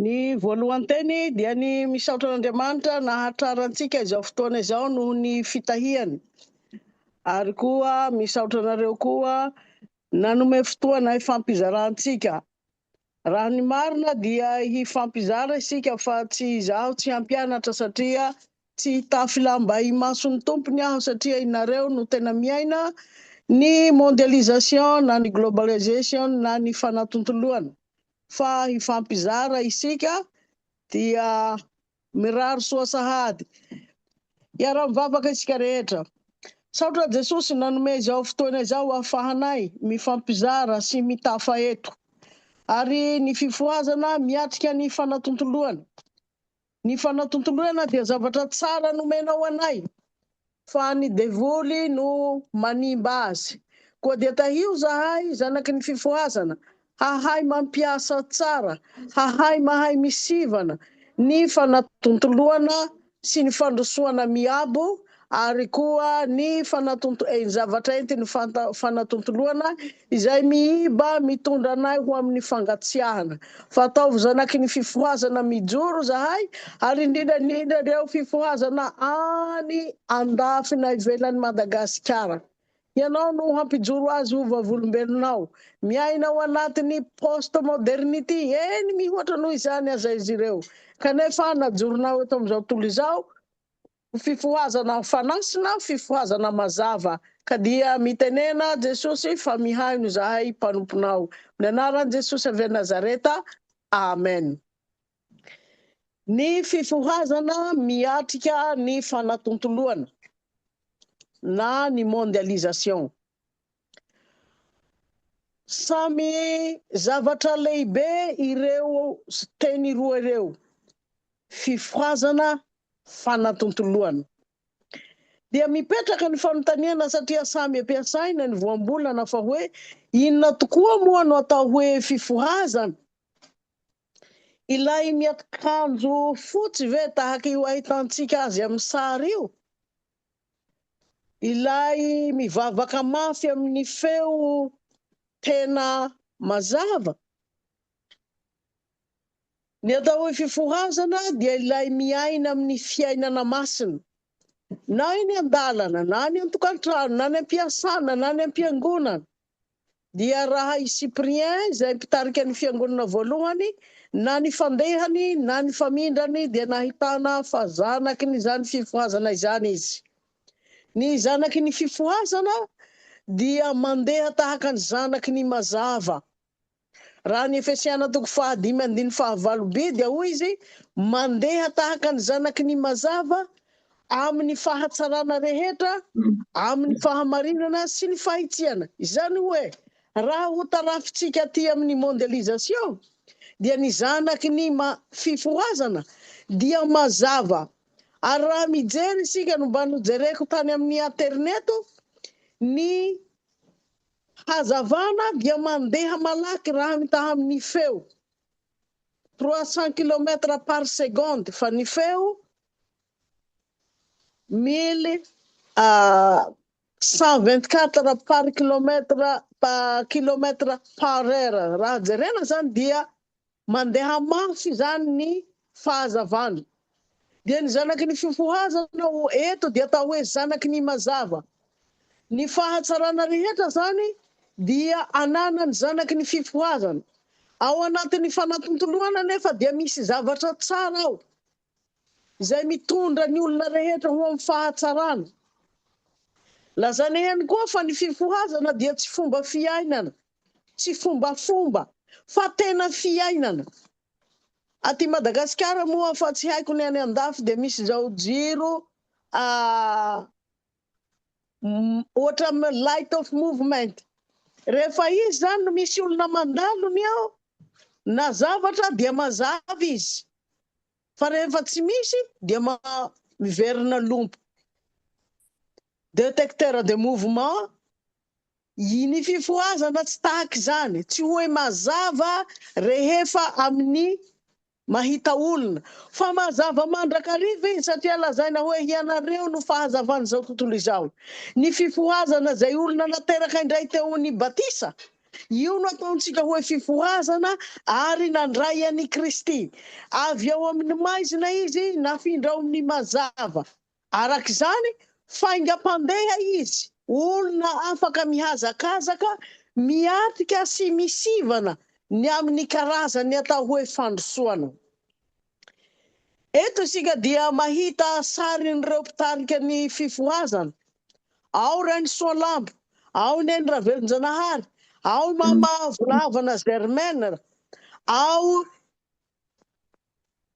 Ny voalohany teny dia ny misaotra an'Andriamanitra nahatrarantsika izao fotoana izao noho ny fitahiany. Ary koa misaotra anareo koa nanome fotoana ifampizarantsika. Raha ny marina dia hifampizara isika fa tsy izaho tsy hampianatra satria tsy tafilamba imason'ny tompony aho satria inareo no tena miaina ny mondialisation na ny globalisation na ny fanatontoloana. Fa hifampizara isika dia miraro soa sahady. Iara-mivavaka isika rehetra. Saotra Jesosy nanome izao fotoana izao ahafahanay mifampizara sy mitafaeto. Ary ny fifohazana miatrika ny fanatontoloana. Ny fanatontoloana dia zavatra tsara nomenao anay. Fa ny devoly no manimba azy. Koa dia tahio zahay zanaky ny fifohazana. Hahay mampiasa tsara. Hahay mahay misivana ny fanatontoloana sy ny fandrosoana miabo. Ary koa ny zavatra entiny fanatontoloana izay miiba mitondra anay ho amin'ny fangatsiahana. Fataovy zanaky ny fifohazana mijoro zahay ary indrindra reo fifohazana any andafina ivelan'ny Madagasikara. Ianao no hampijoro azy ho vavolombelonao. Miainao anatin'ny post-modernity. Eny mihoatra noho izany aza izy ireo. Kanefa najoronao eto amin'izao tontolo izao fifohazana fanasina, fifohazana mazava. Ka dia mitenena Jesosy fa mihaino zahay mpanomponao. Ny anaran'i Jesosy avy Nazareta. Amen. Ny fifohazana miatrika ny fanatontoloana na ny mondialisation. Samy zavatra lehibe ireo teny roa ireo. Fifohazana, fanatontoloana. Dia mipetraka ny fanontaniana satria samy ampiasaina ny voambolana fa hoe inona tokoa moa no atao hoe fifohazana? Ilay miakanjo fotsy ve tahaka io ahitantsika azy amin'ny sary io? Ilay mivavaka mafy amin'ny feo tena mazava? Ny atao hoe fifohazana dia ilay miaina amin'ny fiainana masina. Na eny an-dalana, na ny an-tokantrano, na ny am-piasana, na ny am-piangonana. Dia raha i Cyprien izay mpitarika ny fiangonana voalohany, na ny fandehany, na ny famindrany dia nahitana fa zanaky ny zany fifohazana izany izy. Ny zanaky ny fifohazana dia mandeha tahaka ny zanaky ny mazava. Raha ny Efesiana 5:5-7b dia hoy izy mandeha tahaka ny zanaky ny mazava amin'ny fahatsarana rehetra, amin'ny fahamarinana sy ny fahitsiana. Izany hoe raha ho tarafitsika aty amin'ny mondialisation dia ny zanaky ny fifohazana dia mazava. Ary raha mijery isika no mba nojereko tany amin'ny interneto, ny hazavana dia mandeha malaky raha mitaha amin'ny feo 300 km par seconde fa ny feo 1124 par kilometre par heure. Raha jerena zany dia mandeha mafy zany ny fahazavana. Dia ny zanaky ny fifohazana eto dia atao hoe zanaky ny mazava. Ny fahatsarana rehetra zany dia ananany zanaky ny fifohazana. Ao anatin'ny fanatontoloana nefa dia misy zavatra tsara ao izay mitondra ny olona rehetra ho amin'ny fahatsarana. Lazana ihany koa fa ny fifohazana dia tsy fomba fiainana, tsy fombafomba, fa tena fiainana. Aty Madagasikara moa fa tsy haiko ny any andafy dia misy zao jiro ohatra light of movement. Rehefa izy zany no misy olona mandalo ny ao, na zavatra dia mazava izy. Fa rehefa tsy misy dia miverina lompo. Détecteur de mouvement, ny fifohazana tsy tahaka izany, tsy hoe mazava rehefa amin'ny mahita olona, fa mazava mandrakariva izy satria lazaina hoe ianareo no fahazavana izao tontolo izao. Ny fifohazana izay olona nateraka indray teo ny Batisa Io no ataontsika hoe fifohazana ary nandray an'i Kristy. Avy ao amin'ny maizina izy nafindra ao amin'ny mazava. Arak'izany faingam-pandeha izy, olona afaka mihazakazaka, miatrika sy misivana ny amin'ny karazany atao hoe fandrosoana. Eto isika dia mahita sarin'ireo mpitarika ny fifohazana. Ao Rainy Soalambo, ao Neny Ravelonjanahary, ao Mama Volavana Germaine, ao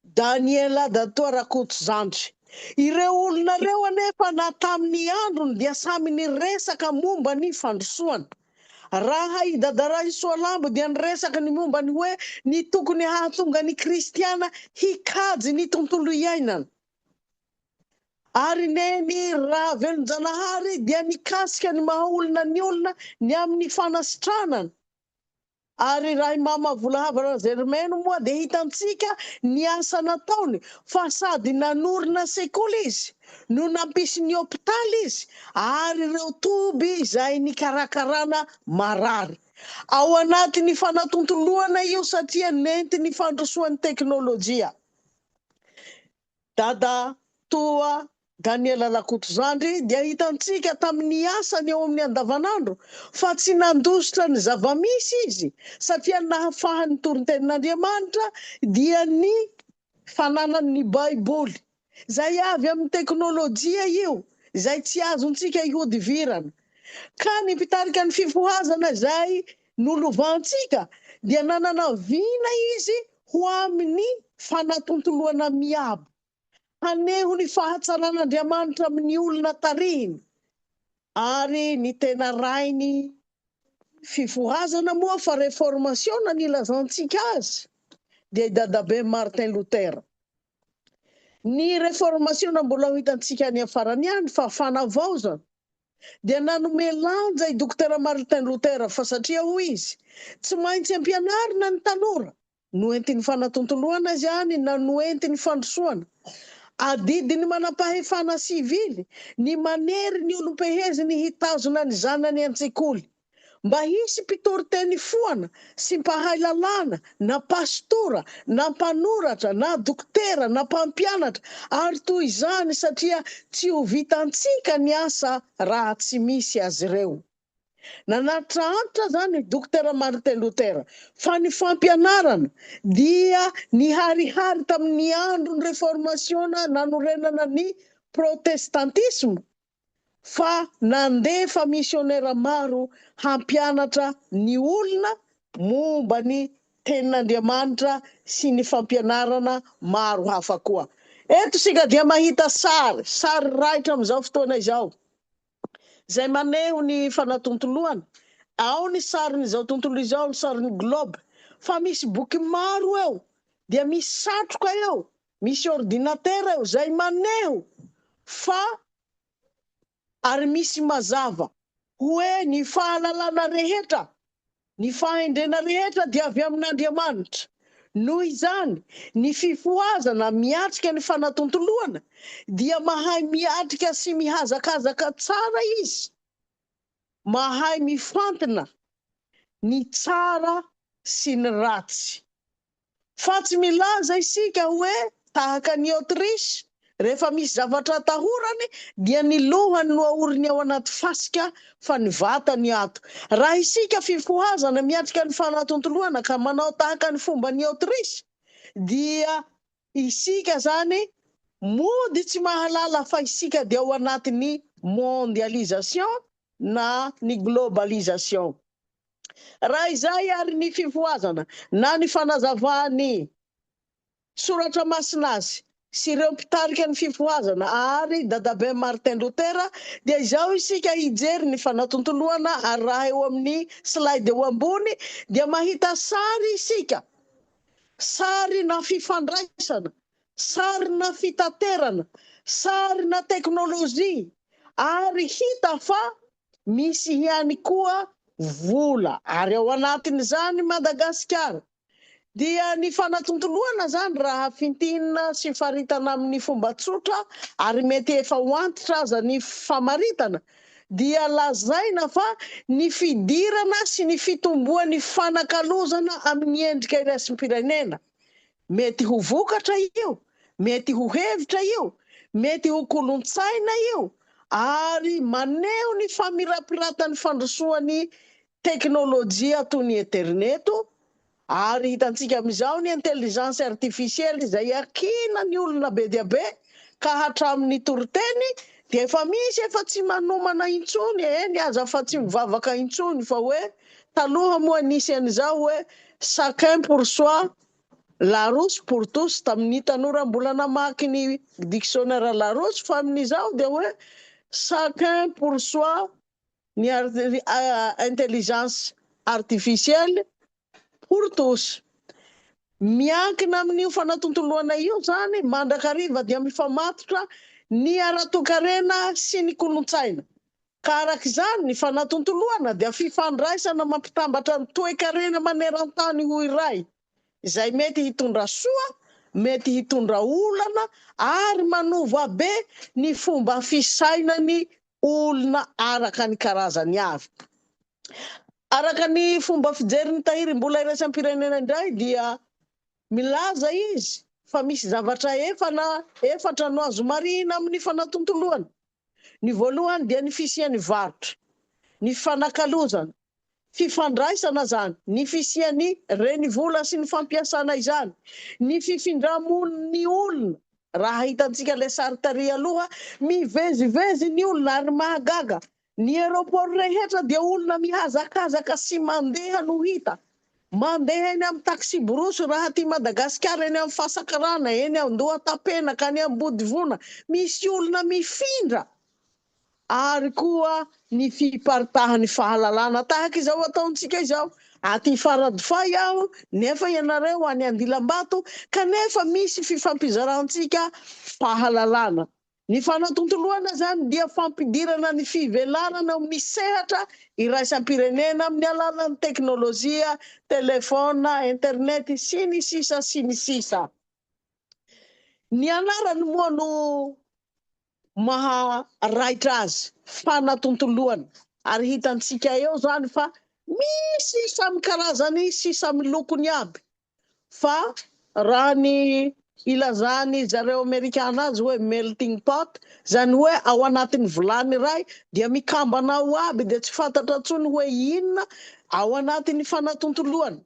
Daniela Dato Rakotomandry. Ireo olona reo anefa na tamin'ny androny dia samy niresaka momba ny fandrosoana. Raha i Dada Rainy Soalambo dia niresaka ny momba ny hoe ny tokony hahatonga ny kristiana hikajy ny tontolo iainana. Ary Neny Ravelonjanahary dia nikasika ny maha olona ny olona ny amin'ny fanasitranana. Ary raha Mama Volavana Germaine moa dia hitantsika ny asa nataony, fa sady nanorina sekoly izy, no nampisy ny hôpitaly izy, ary ireo toby izay nikarakarana marary. Ao anatin'ny fanatontoloana io satria nenti ny fandrosoan'ny teknôlôjia. Dada Toa Daniela Rakotomandry dia hitantsika tamin'ny asany eo amin'ny andavanandro, fa tsy nandositra ny zavamisy izy, satria nahafahany toron-tenin'Andriamanitra dia ny fananany Baiboly, zay avy amin'ny teknôlôjia io, zay tsy azontsika ihodivirana. Ka ny mpitarika ny fifohazana zay nolovantsika dia nanana vina izy ho amin'ny fanatontoloana miabo, haneho ny fahatsaran'Andriamanitra amin'ny olona tarihiny. Ary ny tena rainy fifohazana moa fa reformation nilazantsika azy dia Dadabe Martin Luther. Ny reformation mbola hitantsika any afarany any fa fanavaozana dia nanome lanja i Dokotera Martin Luther, fa satria hoy izy tsy maintsy ampianarina ny tanora, noentin'ny fanatontoloana izany na noentin'ny fandrosoana, adidiny manam-pahefana sivily, ny manery ny olom-peheziny hitazona ny zanany an-tsekoly, mba hisy mpitory-teny foana sy mpahay lalàna, na pastora, na mpanoratra, na dokotera, na mpampianatra, ary toy izany, satria tsy ho vitantsika ny asa raha tsy misy azy ireo. Nanatitra antitra zany Dokotera Martin Luther fa ny fampianarana dia niharihary tamin'ny andron'ny reformation nanorenana ny protestantisme, fa nandefa misionera maro hampianatra ny olona momba ny tenin'Andriamanitra sy ny fampianarana maro hafa koa. Eto sika dia mahita sary raitra amin'izao fotoana izao, zay maneho ny fanatontoloana. Ao ny sarin'izao tontolo izao, ny sarin'ny globe, fa misy boky maro eo, dia misy satroka eo, misy ordinatera eo, zay maneho fa ary misy mazava hoe ny fahalalana rehetra, ny fahendrena rehetra dia avy amin'Andriamanitra. Noho izany ny fifohazana miatrika ny fanatontoloana dia mahay miatrika sy mihazakazaka tsara izy, mahay mifantina ny tsara sy ny ratsy. Fa tsy milaza isika hoe tahaka ny Autriche, rehefa misy zavatra tahorany dia ny lohany no ahoriny ao anaty fasika fa ny vatany ato. Raha isika fifohazana miatrika ny fanatontoloana ka manao tahaka ny fomba ny Autriche, dia isika zany mody tsy mahalala fa isika dia ao anatin'ny mondialisation na ny globalisation. Raha izay ary ny fifohazana na ny fanazavany soratra masina azy sy ireo mpitarika ny fifohazana ary Dadabe Martin Luther dia izao isika hijery ny fanatontoloana, ary raha eo amin'ny slide eo ambony dia mahita sary isika, sary na fifandraisana, sary na fitaterana, sary na teknôlôjia, ary hita fa misy ihany koa vola, ary ao anatin'izany Madagasikara. Dia ny fanatontoloana zany raha fintinina sy faritana amin'ny fomba tsotra, ary mety efa ho antitra aza ny famaritana, dia lazaina fa ny fidirana sy ny fitomboan'ny fanakalozana amin'ny endrika iraisam-pirenena mety ho vokatra io, mety ho hevitra io, mety ho kolontsaina io, ary maneho ny famirapiratany fandrosoan'ny teknôlôjia toy ny interneto, ary hitantsika amin'izao ny intelligence artificielle izay akina ny olona be dia be ka hatramin'ny toroteny dia efa misy efa tsy manomana intsony eny aza fa tsy mivavaka intsony fa hoe taloha moa nisy an'izao hoe chacun pour soi Larousse pour tous tamin'ny tanora mbola namaky ny dictionnaire Larousse fa amin'izao dia hoe chacun pour soi ny intelligence artificielle pour tous. Miankina amin'io fanatontoloana io zany mandrakariva dia mifamatotra ny ara-toekarena sy ny kolontsaina. Ka arak'izany ny fanatontoloana dia fifandraisana mampitambatra ny toe-karena maneran-tany ho iray. Izay mety hitondra soa, mety hitondra olana ary manova be ny fomba fisainany olona araka ny karazany avy. Araka ny fomba fijery ny tahiry mbola iraisam-pirenena indray dia milaza izy fa misy zavatra efatra no azo marina amin'ny fanatontoloana. Ny voalohany dia ny fisian'ny varotra, ny fanakalozana, fifandraisana zany, ny fisian'ny renivola sy ny fampiasana izany, ny fifindramon'ny olona. Raha hitantsika le sary tary aloha, mivezivezy ny olona ary mahagaga. Ny aeroport rehetra dia olona mihazakazaka sy mandeha no hita. Mandeha eny amin'ny taxi borosy raha ty Madagasikara eny amin'ny Fasakarana, eny Andohantapena ka ny Ambodivona, misy olona mifindra. Ary koa ny fiparitahan'ny fahalalana tahaka izao ataontsika izao. Aty Faradofay aho nefa ianareo any Andilambato kanefa misy fifampizarantsika fahalalana. Ny fanatontoloana zany dia fampidirana ny fivelarana misehatra iraisam-pirenena amin'ny alalan'ny teknôlôjia, telefona, internet sy ny sisa sy ny sisa. Ny anarany moa no maharaitra azy fanatontoloana ary hitantsika eo zany fa misy samy karazany sy samy lokony aby. Fa raha ny ilazany zareo Amerikana azy hoe melting pot, zany hoe ao anatin'ny vilany iray dia mikambana ao aby dia tsy fantatra intsony hoe inona ao anatin'ny fanatontoloana.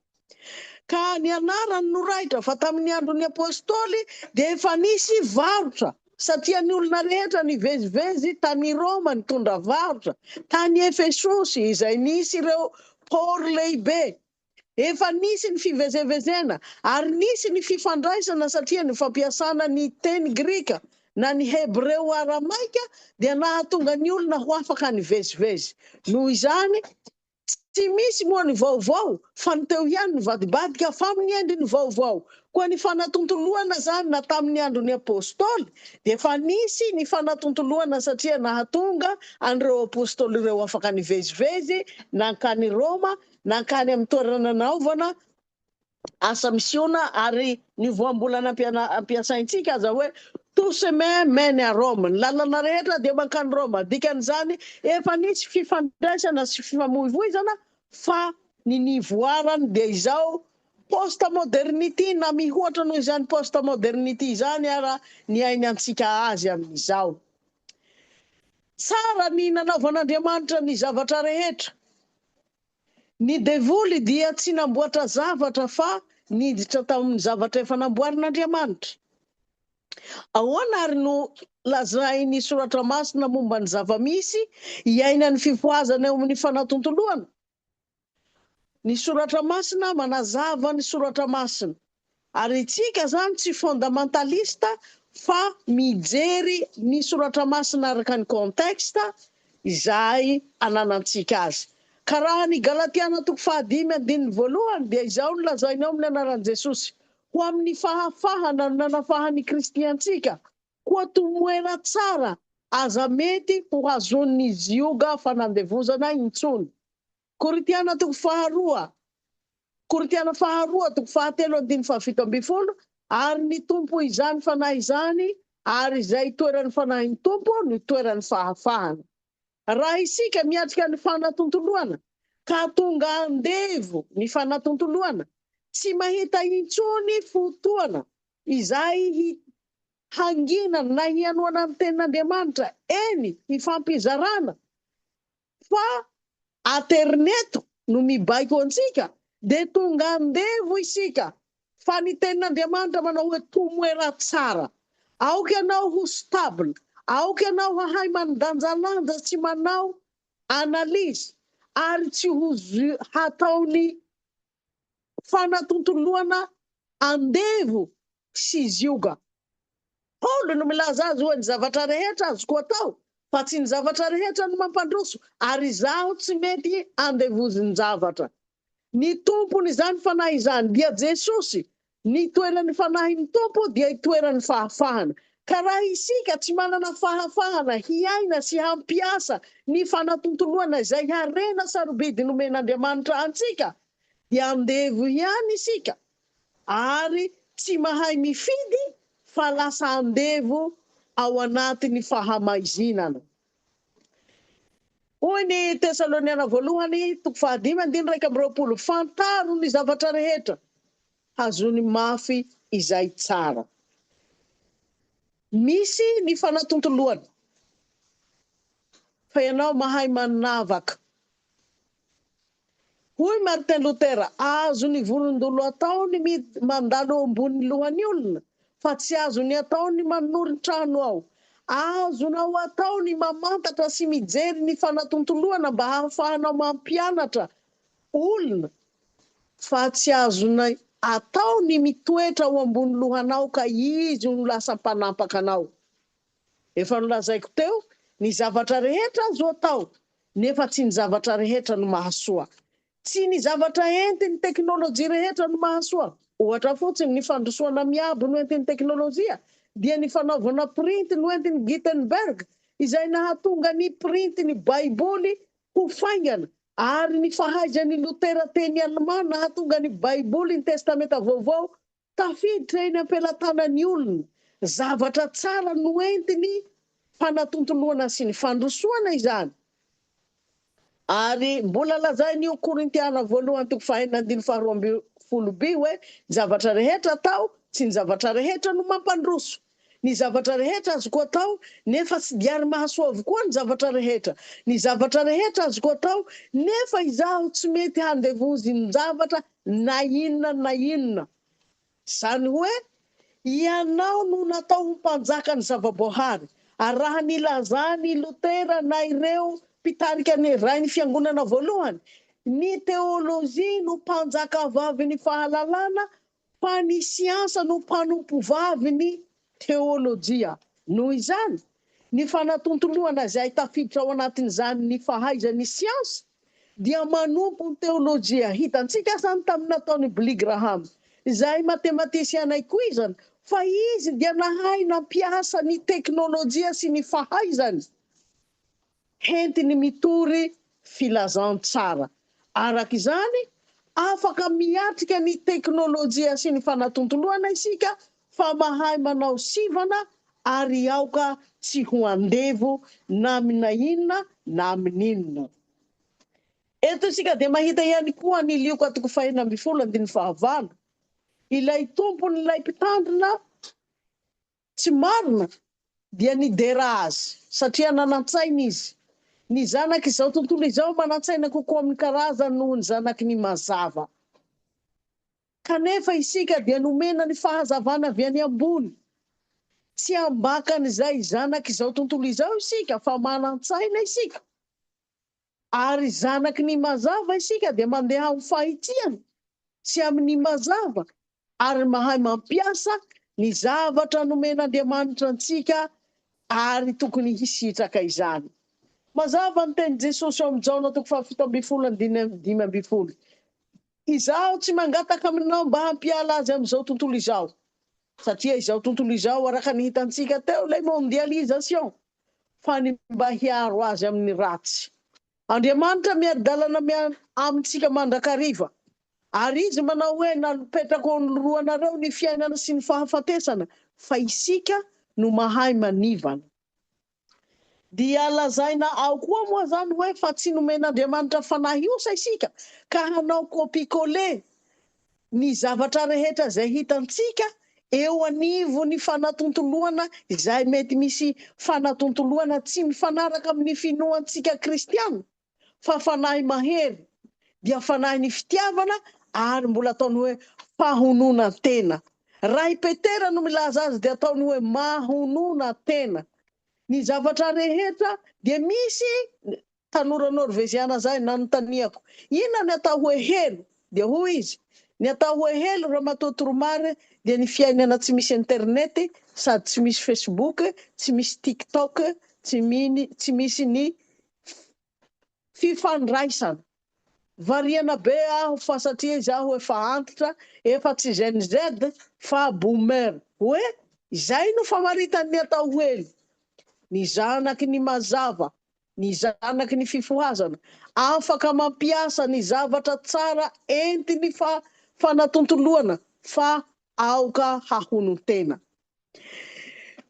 Ka ny anarany no raitra fa tamin'ny andron'ny apôstôly dia efa nisy varotra. Satria ny olona rehetra nivezivezy tany Roma nitondra varotra, tany Efesosy izay nisy ireo port lehibe. Efa nisy ny fivezevezena ary nisy ny fifandraisana satria ny fampiasana ny teny Grika na ny Hebreo Aramaika dia nahatonga ny olona ho afaka nivezivezy. Noho izany tsy misy moa ny vaovao fa ny teo ihany ny vadibadika fa amin'ny endriny vaovao. Koa ny fanatontoloana zany na tamin'ny andron'ny apôstôly dia efa nisy ny fanatontoloana satria nahatonga an'ireo apôstôly ireo afaka nivezivezy nankany Roma, nankany amin'ny toerana naovana asa misiona ary ny voambolana ampiasaintsika aza hoe tout chemin mène à Rome. Ny lalana rehetra dia mankany Roma. Dikan'izany efa nisy fifandraisana sy fifamoivoizana fa ny nivoarany dia izao post-modernity na mihoatra noho izany post-modernity izany ara ny ainy antsika azy amin'izao. Tsara ny nanaovan'Andriamanitra ny zavatra rehetra. Ny devoly dia tsy namboatra zavatra fa niditra tamin'ny zavatra efa namboarin'Andriamanitra. Ahoana ary no lazainy soratra masina momba ny zava-misy iaina ny fifoazana eo amin'ny fanatontoloana? Ny soratra masina manazava ny soratra masina. Ary itsika zany tsy fondamentalista fa mijery ny soratra masina araka ny contexta izay ananantsika azy. Karaha ny Galatiana 5:1 dia izao no lazaina amin'ny anaran'i Jesosy. Ho amin'ny fahafahana nanafahany kristiantsika, koa tomoera tsara aza mety ho azon'ny zioga fanandevozana intsony. Koritiana 2:2, Koritiana 2:7-7 ary ny tompo izany fanahy izany ary izay toeran'ny fanahin'ny tompo ny toeran'ny fahafahana. raha isika miatrika ny fanatontoloana ka tonga andevo ny fanatontoloana tsy mahita intsony fotoana izay hangina na hianoana ny tenin'Andriamanitra eny hifampizarana fa aterneto no mibaiko antsika de tonga andevo isika fa ny tenin'Andriamanitra manao hoe tomoera tsara aoka ianao ho stable aoka ianao hahay mandanjalanja tsy manao analyse ary tsy ho hataony fanatontoloana andevo sy zioga. Paulo no milaza azy hoe ny zavatra rehetra azoko atao fa tsy ny zavatra rehetra no mampandroso ary zaho tsy mety andevoziny zavatra. Ny tompony izany fanahy izany dia Jesosy, ny toeran'ny fanahin'ny tompo dia toeran'ny fahafahana. Ka raha isika tsy manana fahafahana hiaina sy hampiasa ny fanatontoloana izay harena sarobidy nomen'Andriamanitra antsika dia andevo ihany isika ary tsy mahay mifidy fa lasa andevo ao anatin'ny fahamaizinana. Hoy ny Tesaloniana voalohany 5:20 fantaro ny zavatra rehetra hazony mafy izay tsara. Misy ny fanatontoloana fa ianao mahay manavaka. Hoy Martin Luther, azo ny vorondolo ataony mandalo ambony lohan'ny olona fa tsy azo ny ataony manory trano ao. Azonao ataony mamantatra sy mijery ny fanatontoloana mba hahafahanao mampianatra olona fa tsy azonao ataony mitoetra ao ambony lohanao ka izy no lasa mpanampaka anao. Efa nolazaiko teo, ny zavatra rehetra azo atao nefa tsy ny zavatra rehetra no mahasoa. Tsy ny zavatra entin'ny teknôlôjia rehetra no mahasoa. Ohatra fotsiny ny fandrosoana miabo no entin'ny teknôlôjia dia ny fanaovana print no entin'ny Gutenberg izay nahatonga ny print ny Baiboly ho faingana ary ny fahaizan'ny Lutera teny Alemana nahatonga ny Baiboly ny testamenta vaovao tafiditra eny am-pelatanan'ny olona. Zavatra tsara no entiny fanatontoloana sy ny fandrosoana izany. Ary mbola lazain'io Korintiana voalohany 5:12 hoe zavatra rehetra atao tsy ny zavatra rehetra no mampandroso. Ny zavatra rehetra azoko atao nefa tsy diary mahasoa avokoa ny zavatra rehetra. Ny zavatra rehetra azoko atao nefa izaho tsy mety handevozy ny zavatra na inona na inona. Zany hoe ianao no natao ho mpanjaka ny zavaboahary. Ary raha nilazany Lutera na ireo mpitarika ny rain'ny fiangonana voalohany, ny teolojia no mpanjaka vavy ny fahalalana fa ny siansa no mpanompo vavy ny teolojia. Noho izany, ny fanatontoloana izay tafiditra ao anatin'izany ny fahaizan'ny siansa dia manompo ny teolojia. Hitantsika zany tamin'ny nataony Billy Graham, izay matematisiana ikuizana fa izy dia nahay nampiasa ny teknôlôjia sy ny fahaizany hentiny mitory filazantsara. Arak'izany, afaka miatrika ny teknôlôjia sy ny fanatontoloana isika fa mahay manao sivana ary aoka tsy ho andevo na amina inona na amin'inona. Eto isika dia mahita ihany koa ny Lioka 5:9 ilay tompony ilay mpitandrina tsy marina dia nidera azy satria nanantsaina izy. Ny zanaky izao tontolo izao manantsaina kokoa amin'ny karazany noho ny zanaky ny mazava. Kanefa isika dia nomena ny fahazavana avy any ambony. Tsy ambakan'izay zanaky izao tontolo izao isika fa manantsaina isika. Ary zanaky ny mazava isika dia mandeha amin'ny fahitiana sy amin'ny mazava ary mahay mampiasa ny zavatra nomen'Andriamanitra antsika ary tokony hisitraka izany. Mazava ny teny Jesosy ao amin'ny Jaona 7:15. Izaho tsy mangataka aminao mba hampiala azy amin'izao tontolo izao. Satria izao tontolo izao araka ny hitantsika teo ilay mondialisation fa ny mba hiaro azy amin'ny ratsy. Andriamanitra miadalana amintsika mandrakariva. Ary izy manao hoe napetraka ao roanareo ny fiainana sy ny fahafatesana fa isika no mahay manivana. dia lazaina ao koa moa zany hoe fa tsy nomen'Andriamanitra fanahy io sa isika ka hanao kopikole ny zavatra rehetra zay hitantsika eo anivony fanatontoloana izay mety misy fanatontoloana tsy mifanaraka amin'ny finoantsika kristiana fa fanahy mahery dia fanahy ny fitiavana ary mbola ataony hoe fahonona tena. Ray Petera no milaza azy dia ataony hoe mahonona tena. Ny zavatra rehetra dia misy tanora norveziana zay nanontaniako inona ny atao hoe helo dia hoy izy ny atao hoe helo raha matoa Toromary dia ny fiainana tsy misy internet sady tsy misy Facebook tsy misy TikTok tsy misy ny fifandraisana. Variana be aho fa satria izaho efa antitra efa tsy Gen Z fa boomer. Hoe izay no famaritan'ny atao helo. Ny zanaky ny mazava, ny zanaky ny fifohazana, afaka mampiasa ny zavatra tsara entiny fanatontoloana fa aoka hahonon-tena.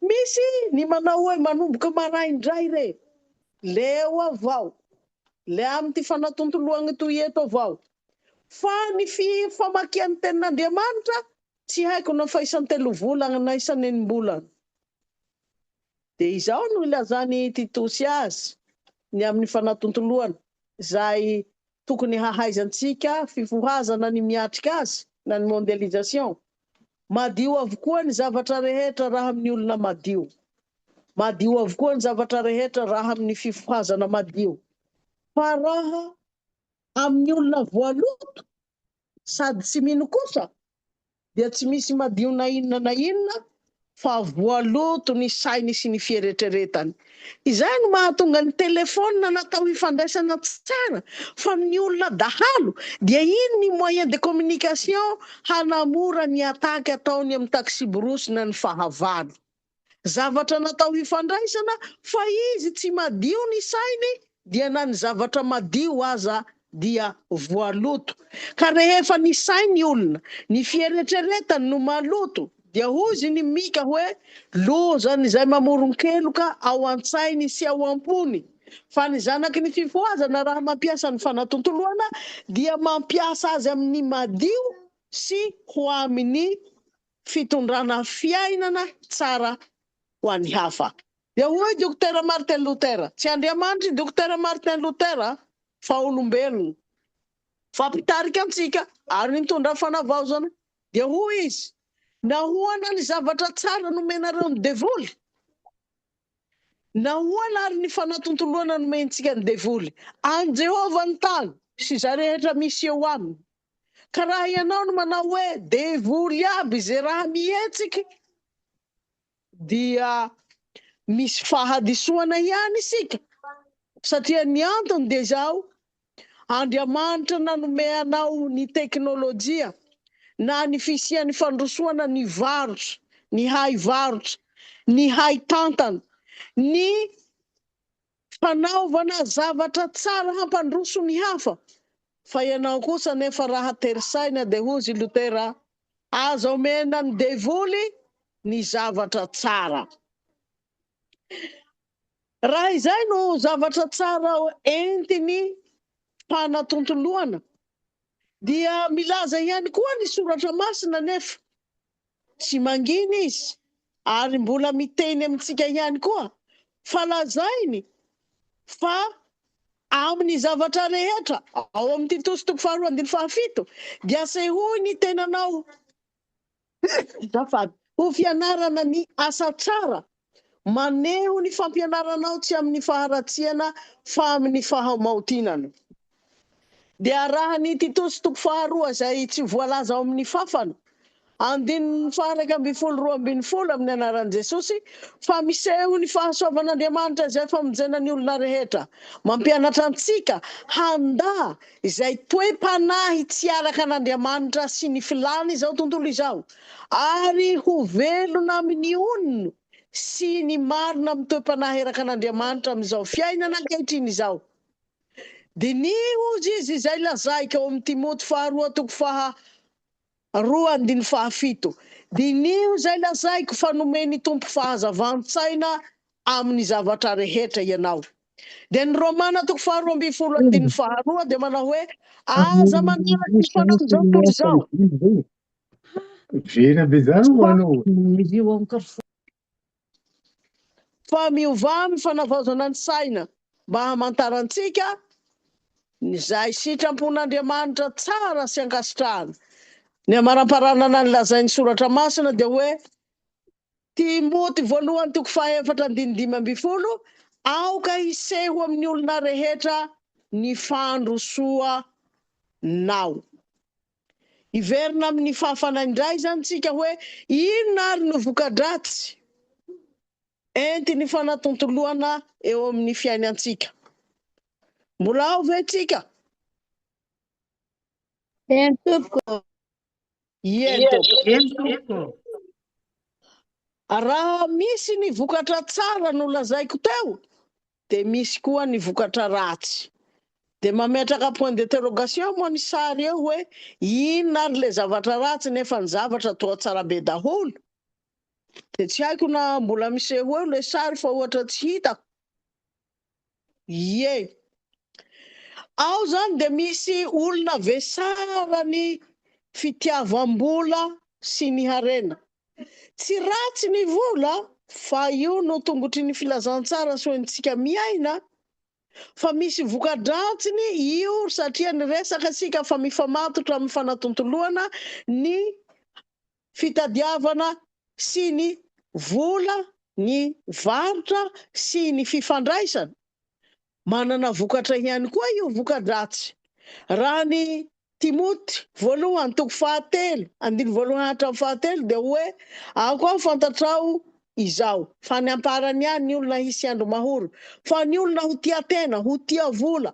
Misy ny manao hoe manomboka maraindray re, leo avao, le amty fanatontoloana toy eto avao. Fa ny famakian'ny tenin'Andriamanitra tsy haiko na fa isan-telo volana na isan-enim-bolana. Dia izao no ilazany Titosy azy ny amin'ny fanatontoloana zay tokony hahaizantsika fifohazana ny miatrika azy na ny mondialisation. Madio avokoa ny zavatra rehetra raha amin'ny olona madio. Madio avokoa ny zavatra rehetra raha amin'ny fifohazana madio. Fa raha amin'ny olona voaloto sady tsy mino kosa dia tsy misy madio na inona fa voaloto ny sainy sy ny fieretreretany. Izay no mahatonga ny telefona natao hifandraisana tsara fa amin'ny olona dahalo dia iny ny moyen de communication hanamora ny ataka ataony amin'ny taxiborosy na ny fahavalo. Zavatra natao hifandraisana fa izy tsy madio ny sainy dia na ny zavatra madio aza dia voaloto. Ka rehefa ny sainy olona ny fieretreretany no maloto dia hozy ny mika hoe lozany izay mamoron-keloka ao an-tsainy sy ao am-pony. Fa ny zanaky ny fifohazana raha mampiasa ny fanatontoloana dia mampiasa azy amin'ny madio sy ho amin'ny fitondrana fiainana tsara ho an'ny hafa. Dia hoy Dr. Martin Luther, tsy Andriamanitra Dr. Martin Luther fa olombelona. Fampitarika antsika ary nitondra fanavaozana. Dia hoy izy, nahoana ny zavatra tsara nomenareo ny devoly? Nahoana ary ny fanatontoloana nomentsika ny devoly? An Jehova ny tany sy za rehetra misy eo aminy. Ka raha ianao no manao hoe devoly aby zay raha mihetsiky dia misy fahadisoana ihany isika. Satria ny antony dia zao, Andriamanitra nanome anao ny teknôlôjia na ny fisian'ny fandrosoana ny varotra, ny hay varotra, ny hay tantana, ny fanaovana zavatra tsara hampandroso ny hafa. Fa ianao kosa nefa raha terysaina dia hozy Lutera, aza omena ny devoly ny zavatra tsara. Raha izay no zavatra tsara entiny fanatontoloana dia milaza ihany koa ny soratra masina nefa tsy manginy izy ary mbola miteny amintsika ihany koa fa lazainy fa amin'ny zavatra rehetra ao amin'ny Titosy 2:7 dia sehoy ny tenanao ho fianarana ny asa tsara, maneho ny fampianaranao tsy amin'ny faharatsiana fa amin'ny fahamaontinana. Dia raha ny Titosy 2:2 zay tsy voalaza ao amin'ny fafana 2:12 amin'ny anaran'i Jesosy fa miseho ny fahasoavan'Andriamanitra izay famonjena ny olona rehetra, mampianatra antsika handa izay toe-panahy tsy araka an'Andriamanitra sy ny filany izao tontolo izao ary ho velona amin'ny onino sy ny marina amin'ny toe-panahy araka an'Andriamanitra amin'izao fiainana ankehitriny izao. Diniho izy izay lazaika ao amin'ny Timoty 2:2-7. Dinio izay lazaiko fa nomeny tompo fahazavan-tsaina amin'ny zavatra rehetra ianao. De ny Romana 12:12 de manao hoe aza manaraka ny fanao zao tontolo zao. Vena bezaro anao. Fa miova amin'ny fanavaozana ny saina mba hamantarantsika izay sitrampon'Andriamanitra tsara sy ankasitrahana. Ny amaram-paranana ny lazain'ny soratra masina de hoe Timoty 1:4-12 aoka hiseho amin'ny olona rehetra ny fandrosoa nao. Iverina amin'ny fahafanahy indray zany tsika hoe inona ary no voka-dratsy enti ny fanatontoloana eo amin'ny fiainantsika. Mbola ao ve tsika? Raha misy ny vokatra tsara no lazaiko teo, de misy koa ny vokatra ratsy. De mametraka point d'interrogation moa ny sary eo hoe inona ary le zavatra ratsy nefa ny zavatra toa tsara be daholo. De tsy haiko na mbola miseho eo le sary fa ohatra tsy hitako. Ie. Ao zany de misy olona vesara ny fitiavam-bola sy ny harena. Tsy ratsy ny vola fa io no tongotry ny filazantsara so antsika miaina. Fa misy voka-dratsiny io satria niresaka sika fa mifamatotra amin'ny fanatontoloana ny fitadiavana sy ny vola, ny varotra sy ny fifandraisana. Manana vokatra ihany koa io voka-dratsy. Raha ny Timoty 1:7-7 de hoe ao koa fantatrao izao fa ny amparany ihany ny olona hisy andro mahoro, fa ny olona ho tia tena, ho tia vola,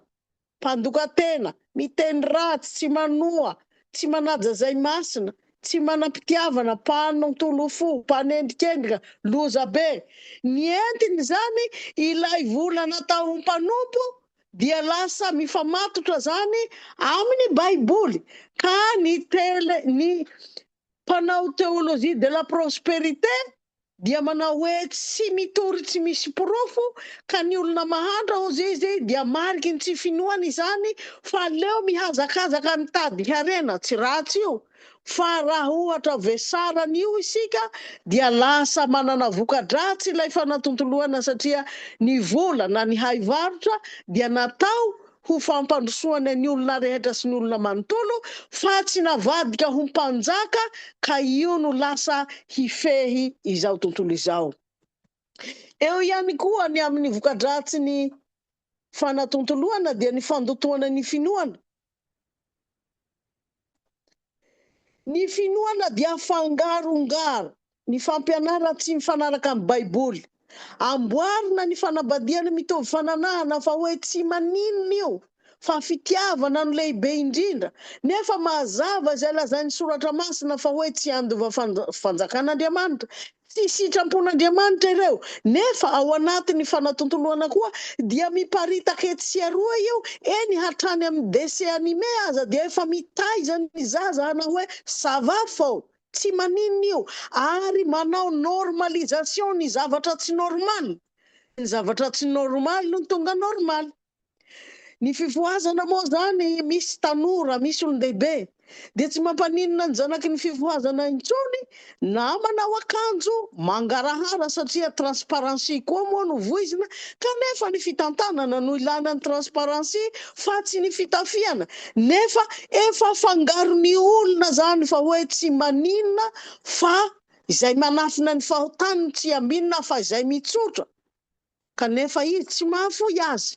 mpandoka-tena, miteny ratsy, tsy manoa, tsy manaja zay masina, tsy manam-pitiavana, mpanontolo fo, mpanendrikendrika, loza be. Ny entiny zany ilay vola natao ho mpanompo dia lasa mifamatotra zany amin'ny Baiboly ka ny mpanao théologie de la prospérité dia manao hoe tsy mitory tsy misy porofo ka ny olona mahantra hozy izy dia mariky ny tsy finoany izany fa leo mihazakazaka mitady harena. Tsy ratsy io, fa raha ohatra vesaran'io isika dia lasa manana voka-dratsy ilay fanatontoloana satria ny vola na ny haivarotra dia natao ho fampandrosoana ny olona rehetra sy ny olona manontolo fa tsy navadika ho mpanjaka ka io no lasa hifehy izao tontolo izao. Eo ihany koa ny amin'ny voka-dratsy ny fanatontoloana dia ny fandotoana ny finoana. Ny finoana dia fangarongaro, ny fampianara tsy mifanaraka amin'ny Baiboly. Amboarina ny fanambadiana mitovy fananahana fa hoe tsy maninona io, fa fitiavana no lehibe indrindra. Nefa mazava izay lazain'ny soratra masina fa hoe tsy andova fanjakan'Andriamanitra, tsy sitrampon'Andriamanitra ireo. Nefa ao anatin'ny fanatontoloana koa dia miparitaka etsy aroa io, eny hatrany amin'ny dessin animé aza dia efa mitaiza ny zaza hanao hoe ça va fô, tsy maninona io, ary manao normalisation ny zavatra tsy normal. Ny zavatra tsy normal no tonga normal. Ny fivoazana moa zany misy tanora, misy olon-dehibe dia tsy mampaninona ny zanaky ny fivoazana intsony na manao akanjo mangarahara satria transparency koa moa no voizina, kanefa ny fitantanana no ilana ny transparency fa tsy ny fitafiana. Nefa efa fangaro ny olona zany fa hoe tsy maninona fa izay manafina ny fahotany tsy ambinina fa izay mitsotra. Kanefa izy tsy mahafoy azy.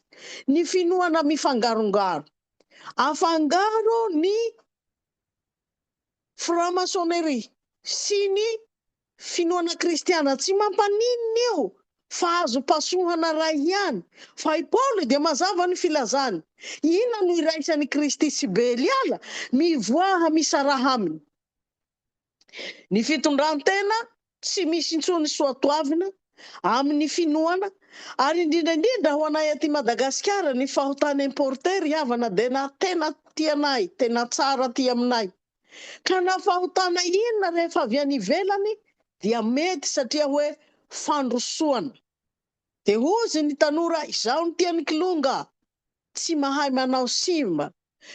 Ny finoana mifangarongaro. Afangaro ny franc-maçonnerie sy ny finoana kristiana tsy mampaninona io fa azo pasohana ray ihany. Fa i Paoly dia mazava ny filazany. Inona no iraisan'ny Kristy sy Beliala? Mivoaha misaraha aminy. Ny fitondrantena tsy misy intsony soatoavina amin'ny finoana, ary indrindra ho anay aty Madagasikara ny fahotana importery havana dia na tena tianay, tena tsara ty aminay. Ka na fahotana inona rehefa avy any ivelany dia mety satria hoe fandrosoana. De hozy ny tanora izao ny tiany kilonga, tsy mahay manao simba.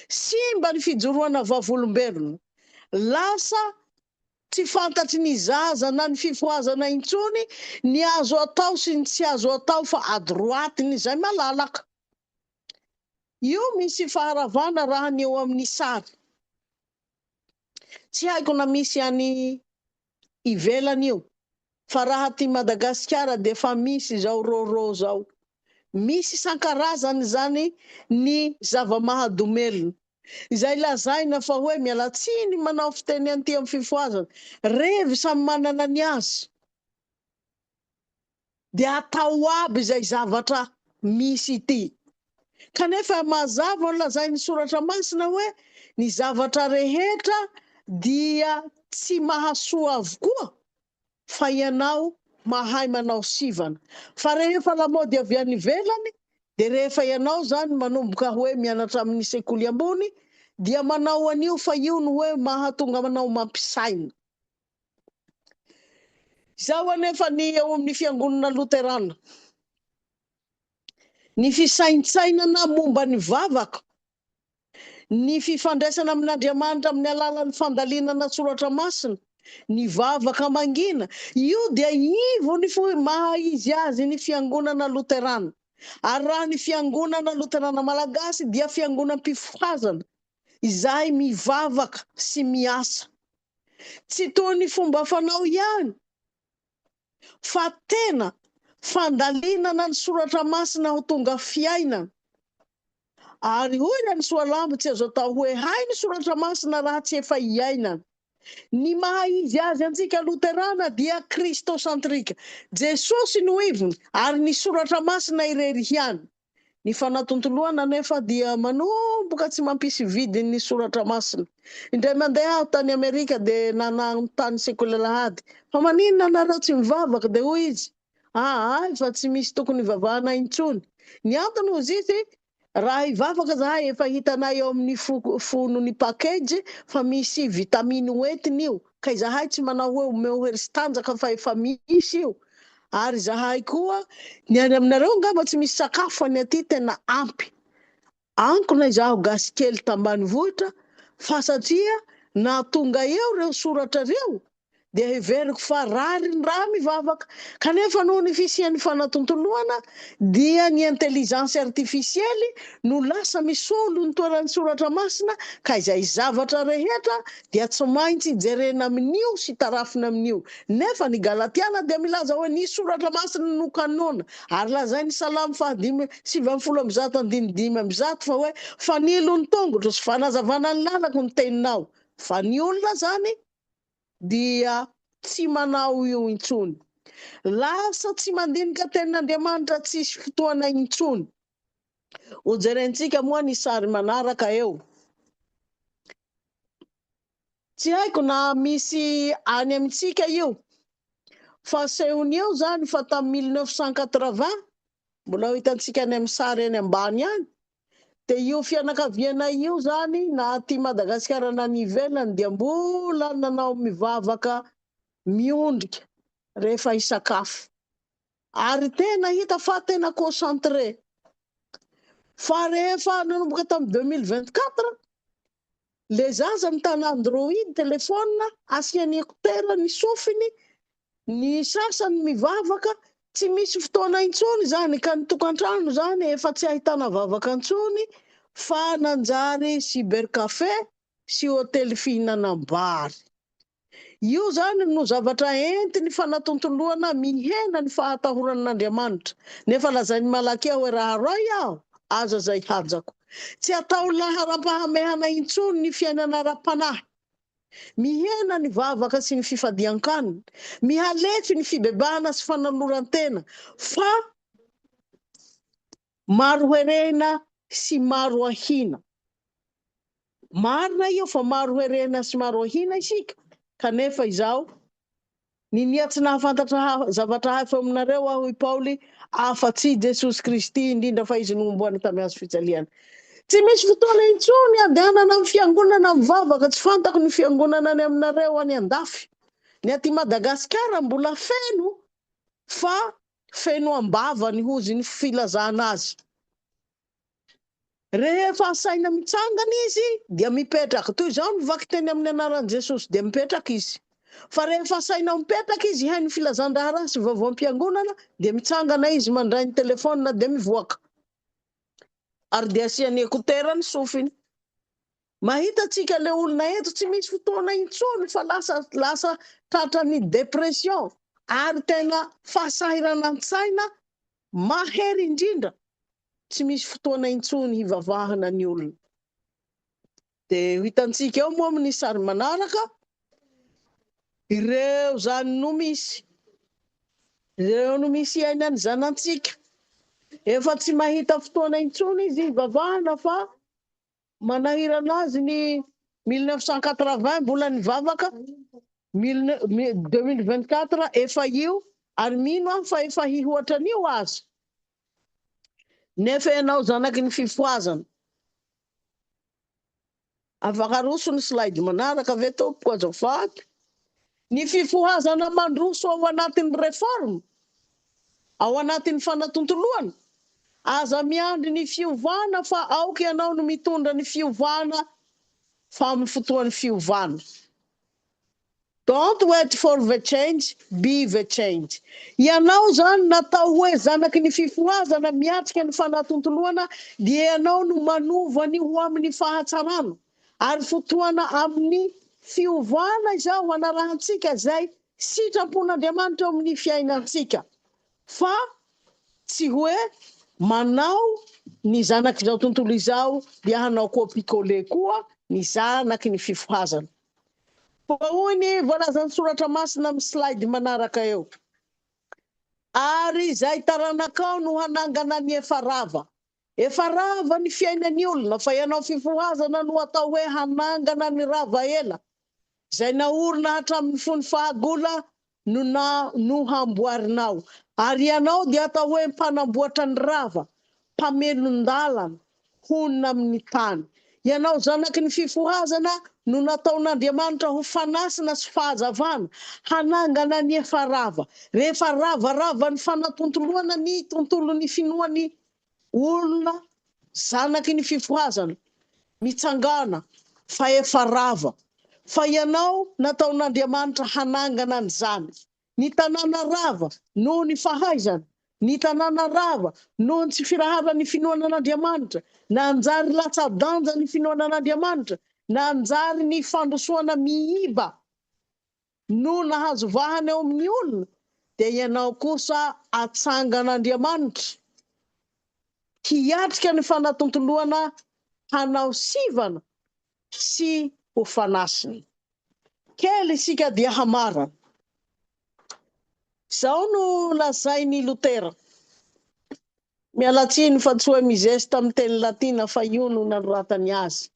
Simba ny fijoroana vavolombelona. Lasa tsy fantatry ny zaza na ny fifoazana intsony ny azo atao sy ny tsy azo atao fa adroatiny izay malalaka. Io misy faharavana raha ny eo amin'ny sary. Tsy haiko na misy any ivelany io. Fa raha ty Madagasikara de fa misy zao roro zao. Misy isan-karazany zany ny zava-mahadomelona. Izay lazaina fa hoe mialatsiny manao fiteny ty amin'ny fifoazana. Revy samy manana ny azy. De atao aby izay zavatra misy ity. Kanefa mazava lazainy Soratra Masina hoe ny zavatra rehetra dia tsy mahasoa avokoa fa ianao mahay manao sivana. Fa rehefa lamaody avy any ivelany, de rehefa ianao zany manomboka hoe mianatra amin'ny sekoly ambony, dia manao an'io fa io no hoe mahatonga manao mampisaina. Zao anefa ny eo amin'ny fiangonana Luterana. Ny fisaintsainana momba ny vavaka, ny fifandraisana amin'Andriamanitra amin'ny alalan'ny fandalinana Soratra Masina, ny vavaka mangina, io dia ivo ny maha izy azy ny fiangonana Luterana. Ary raha ny fiangonana Luterana Malagasy dia fiangonam-pifoazana izay mivavaka sy miasa. Tsy toy ny fomba fanao ihany, fa tena fandalinana ny Soratra Masina ho tonga fiainana. Ary hoy ny Soalambo tsy azo atao hoe hay ny Soratra Masina raha tsy efa iainana. Ny maha izy azy antsika Luterana dia kristosantrika. Jesosy no ivony ary ny Soratra Masina irery ihany. Ny fanatontoloana nefa dia manomboka tsy mampisy vidiny ny Soratra Masina. Indray mandeha aho tany Amerika de tany sekoly Alahady. Fa maninona anareo tsy mivavaka? De hoy izy, ay fa tsy misy tokony ivavahana intsony. Ny antony hozy izy, raha ivavaka zahay efa hitanay eo amin'ny fonony package fa misy vitaminy hoentiny io. Ka zahay tsy manao hoe omeo heristanjaka fa efa misy io. Ary zahay koa ny any aminareo ngamba tsy misy sakafo any aty tena ampy. Ankona izaho gasy kely tambanivohitra fa satria nahatonga eo reo soratra reo dia heveriko fa raha mivavaka. Kanefa noho ny fisian'ny fanatontoloana dia ny intelligence artificielle no lasa misolo ny toeran'ny Soratra Masina, ka izay zavatra rehetra dia tsy maintsy jerena amin'io sy tarafina amin'io. Nefa ny Galatiana dia milaza hoe ny Soratra Masina no kanona, ary lazainy Salamo 5:100 fa hoe fanilo ny tongotra sy fanazavana ny lalako ny teninao. Fa ny olona zany dia tsy manao io intsony. Lasa tsy mandinika tenin'Andriamanitra tsisy fotoana intsony. Hojerentsika moa ny sary manaraka eo. Tsy haiko na misy any amintsika io. Fa sehony eo zany fa tamin'ny 1980, mbola hitantsika any amin'ny sary any ambany any. De io fianakaviana io zany na ty Madagasikara na ny ivelany dia mbola nanao mivavaka miondrika rehefa isakafo. Ary tena hita fa tena concentré. Fa rehefa nanomboka tamin'ny 2024, le zaza mitana Android telefona, asiany ekotera ny sofiny, ny sasany mivavaka, tsy misy fotoana intsony zany ka ny tokantrano zany efa tsy ahitana vavaka intsony fa nanjary cybercafé sy hotely fihinanam-bary. Io zany no zavatra entiny fanatontoloana mihena ny fahatahoran'Andriamanitra. Nefa lazainy Malakia hoe raha ray aho, aza zay hajako. Tsy atao laharam-pahamehana intsony ny fiainana ara-panahy. Mihena ny vavaka sy ny fifadian-kanina, mihalefy ny fibebahana sy fanalorantena, fa maro herena sy maro ahina. Marina io fa maro herena sy maro ahina isika. Kanefa izao, ny niatsy nahafantatra zavatra hafa aminareo aho i Paoly, afa-tsy Jesosy Kristy indrindra fa izy nomboany tamin'ny hazo fijaliana. Tsy misy fotoana intsony andehanana amin'ny fiangonana mivavaka, tsy fantako ny fiangonana any aminareo any andafy. Ny aty Madagasikara mbola feno, fa feno ambava ny hozy ny filazana azy. Rehefa asaina mitsangana izy dia mipetraka. Toy izao mivaky teny amin'ny anaran'i Jesosy dia mipetraka izy. Fa rehefa asaina mipetraka izy hainy filazan-draha rasy vaovao am-piangonana dia mitsangana izy mandray ny telefona dia mivoaka. Ary dia asiany ekotera ny sofiny. Mahita tsika le olona eto tsy misy fotoana intsony fa lasa tratran'ny depression ary tena fasahirana an-tsaina mahery indrindra. Tsy misy fotoana intsony hivavahana ny olona. Dia hitantsika eo moa amin'ny sary manaraka ireo zany no misy. Ireo no misy iainany zanantsika. Efa tsy mahita fotoana intsony izy hivavahana fa manahirana azy ny 1980 mbola nivavaka 2024 efa io ary mino aho fa efa hihoatra an'io azy. Nefa ianao zanaky ny fifoazana. Afaka aroso ny slide manaraka ve tompoko azafady. Ny fifohazana mandroso ao anatin'ny reforma, ao anatin'ny fanatontoloana, aza miandry ny fiovana fa aoka ianao no mitondra ny fiovana fa amin'ny fotoan'ny fiovana. Don't wait for the change, be the change. Ianao zany natao hoe zanaky ny fifohazana miatrika ny fanatontoloana dia ianao no manova ny ho amin'ny fahatsarana. Ary fotoana amin'ny fiovana izao anarahantsika zay sitrapon'Andriamanitra amin'ny fiainantsika. Fa tsy hoe manao ny zanaky izao tontolo izao dia hanao kopikole koa ny zanaky ny fifohazana. Hoy ny voalazan'ny soratra masina amin'ny slide manaraka eo. Ary izay taranakao no hanangana ny efa rava. Efa rava ny fiainan'ny olona fa ianao fifohazana no atao hoe hanangana ny rava ela. Zay naorina hatramin'ny fony fahagola no hamboarinao. Ary ianao dia atao hoe mpanamboatra ny rava, mpamelon-dalana, honina amin'ny tany. Ianao zanaky ny fifohazana no nataon'Andriamanitra ho fanasina sy fahazavana, hanangana ny efa rava. Rehefa ravarava ny fanatontoloana ny tontolon'ny finoan'ny olona zanaky ny fifohazana, mitsangana fa efa rava. Fa ianao nataon'Andriamanitra hanangana an'izany. Ny tanàna rava noho ny fahaizana, ny tanàna rava noho ny tsy firaharan'ny finoanan'Andriamanitra, na anjary latsa-danja ny finoanan'Andriamanitra, na anjary ny fandrosoana miiba no nahazovahana eo amin'ny olona, dia ianao kosa atsangan'Andriamanitra hiatrika ny fanatontoloana hanao sivana sy ho fanasiny. Kely isika dia hamarana. Zao no lazain'ny Lutera. Mialatsiny fa tsy hoe mizesta amin'ny teny latina fa io no nanoratany azy.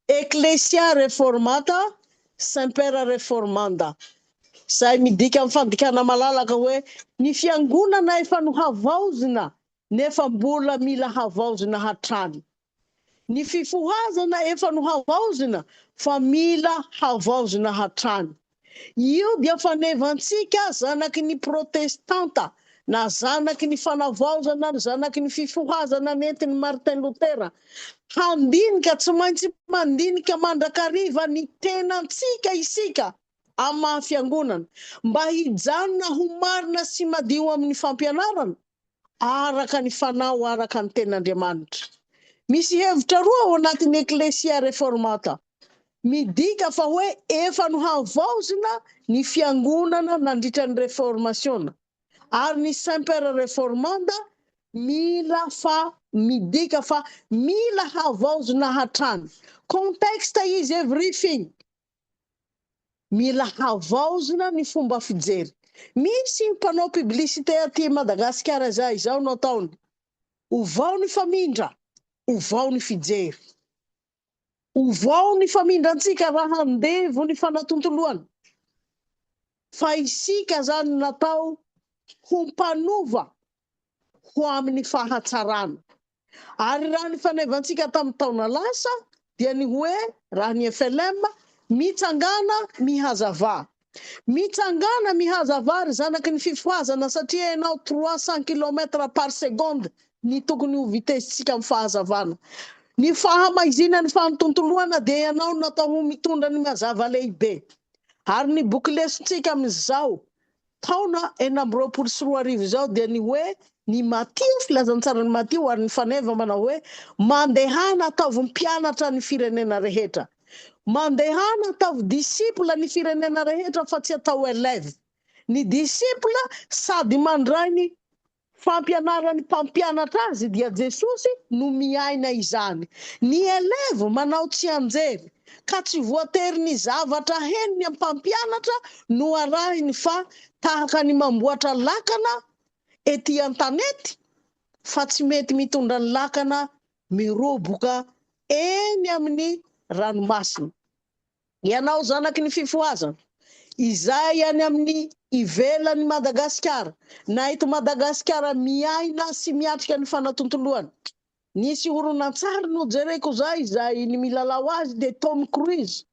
Ecclesia reformata, semper reformanda. Zay midika amin'ny fandikana malalaka hoe ny fiangonana efa no havaozina nefa mbola mila havaozina hatrany. Ny fifohazana efa no havaozina fa mila havaozina hatrany. Io dia fanevantsika zanaky ny protestanta na zanaky ny fanavaozana, zanaky ny fifohazana nentin'ny Martin Lutera. Handinika tsy maintsy mandinika mandrakariva ny tenantsika isika amin'ny mahafiangonana mba hijanona ho marina sy madio amin'ny fampianarana araka ny fanao araka ny ten'Andriamanitra. Misy hevitra roa ao anatin'ny Ecclesia Reformata. Midika fa hoe efa no havaozina ny fiangonana nandritra ny reformationa. Ary ny semper reformanda midika fa mila havaozina hatrany. Context is everything. Mila havaozina ny fomba fijery. Misy mpanao publicité aty Madagasikara izao no ataony. Ovao ny famindra, ovao ny fijery. Ovao ny famindrantsika raha handevo ny fanatontoloana. Fa isika zany natao ho mpanova ho amin'ny fahatsarana. Ary raha ny fanevantsika tamin'ny taona lasa dia ny hoe raha ny FLM mitsangana mihazava. Mitsangana mihaza vary zanaky ny fifohazana satria ianao 300 km par seconde ny tokony ho vitesitsika amin'ny fahazavana. Ny fahamaizina ny fanotontoloana dia ianao natao ho mitondra ny mazava lehibe. Ary ny boky lesitsika amin'izao taona 2024 zao dia ny hoe ny Matio, filazantsara ny Matio ary ny faneva manao hoe mandehana ataovy mpianatra ny firenena rehetra. Mandehana ataovy disipla ny firenena rehetra fa tsy atao eleve. Ny disipla sady mandray ny fampianarany mpampianatra azy dia Jesosy no miaina izany. Ny eleve manao tsy anjery ka tsy voatery ny zavatra heniny amin'ny mpampianatra no arahiny fa tahaka ny mamboatra lakana ety an-tanety fa tsy mety mitondra ny lakana miroboka eny amin'ny ranomasina. Ianao zanaky ny fifohazana izay any amin'ny ivelan'ny Madagasikara na eto Madagasikara miaina sy miatrika ny fanatontoloana. Nisy horonan-tsary no jereko izay ny milalao azy de Tom Cruise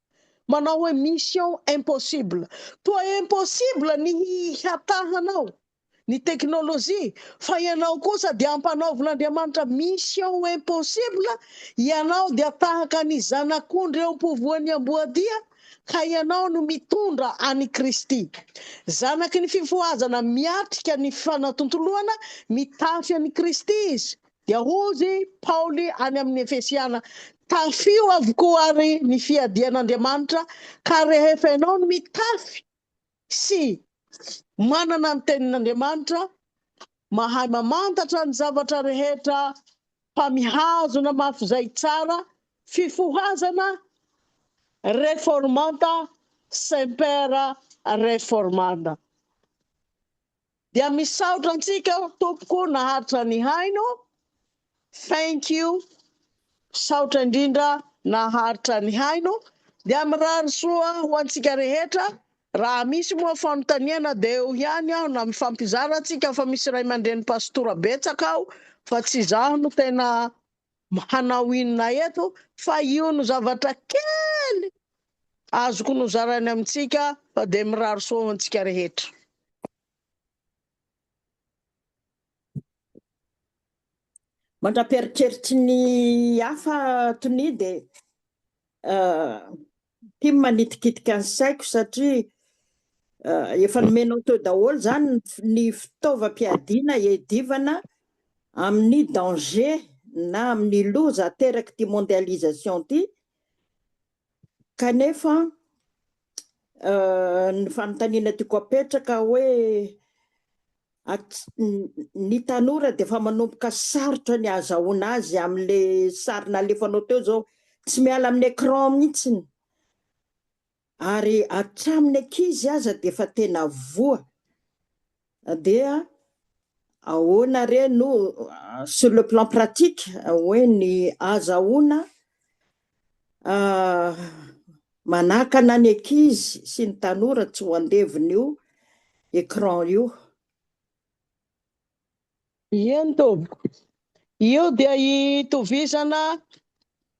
manao hoe mission impossible. Toa impossible ny hatahanao ny teknolojia fa ianao kosa dia ampanaovin'Andriamanitra mission impossible. Ianao dia tahaka ny zanak'ondry eo am-povoan'ny amboadia ka ianao no mitondra any Kristy. Zanaky ny fifohazana miatrika ny fanatontoloana mitafy any Kristy izy. Dia hozy Paoly any amin'ny Efesiana tafio avokoa ary ny fiadian'Andriamanitra ka rehefa ianao no mitafy sy manana ny tenin'Andriamanitra mahay mamantatra ny zavatra rehetra fa mihazona mafy zay tsara. Fifohazana reformanta semper reformanda. Dia misaotra antsika tompoko naharitra ny haino. Thank you. Saotra indrindra naharitra ny haino. Dia mirary soa ho antsika rehetra. Raha misy moa fanontaniana dia eo ihany aho na mifampizara antsika fa misy ray aman-dreny pastora betsaka aho fa tsy izaho no tena hanao inona eto fa io no zavatra kely azoko no zarany amintsika fa dia mirary soa ho antsika rehetra. Mandraperikeritry ny hafa tonidy tia manitikitika ny saiko satria efa nomenao teo daholo zany ny fitaovam-piadiana hiadivana amin'ny danger na amin'ny loza ateraky ty mondialisation ty. Kanefa ny fanontaniana tiako apetraka hoe ny tanora dia fa manomboka sarotra ny azahoana azy amin'le sarina alefanao teo zao, tsy miala amin'ny écran mihitsiny, ary hatramin'ny ankizy aza dia fa tena voa. Dia ahoana re no sur le plan pratique hoe ny azahoana manakana ny ankizy sy ny tanora tsy ho andeviny écran io. Ien tompoko. Io dia hitovizana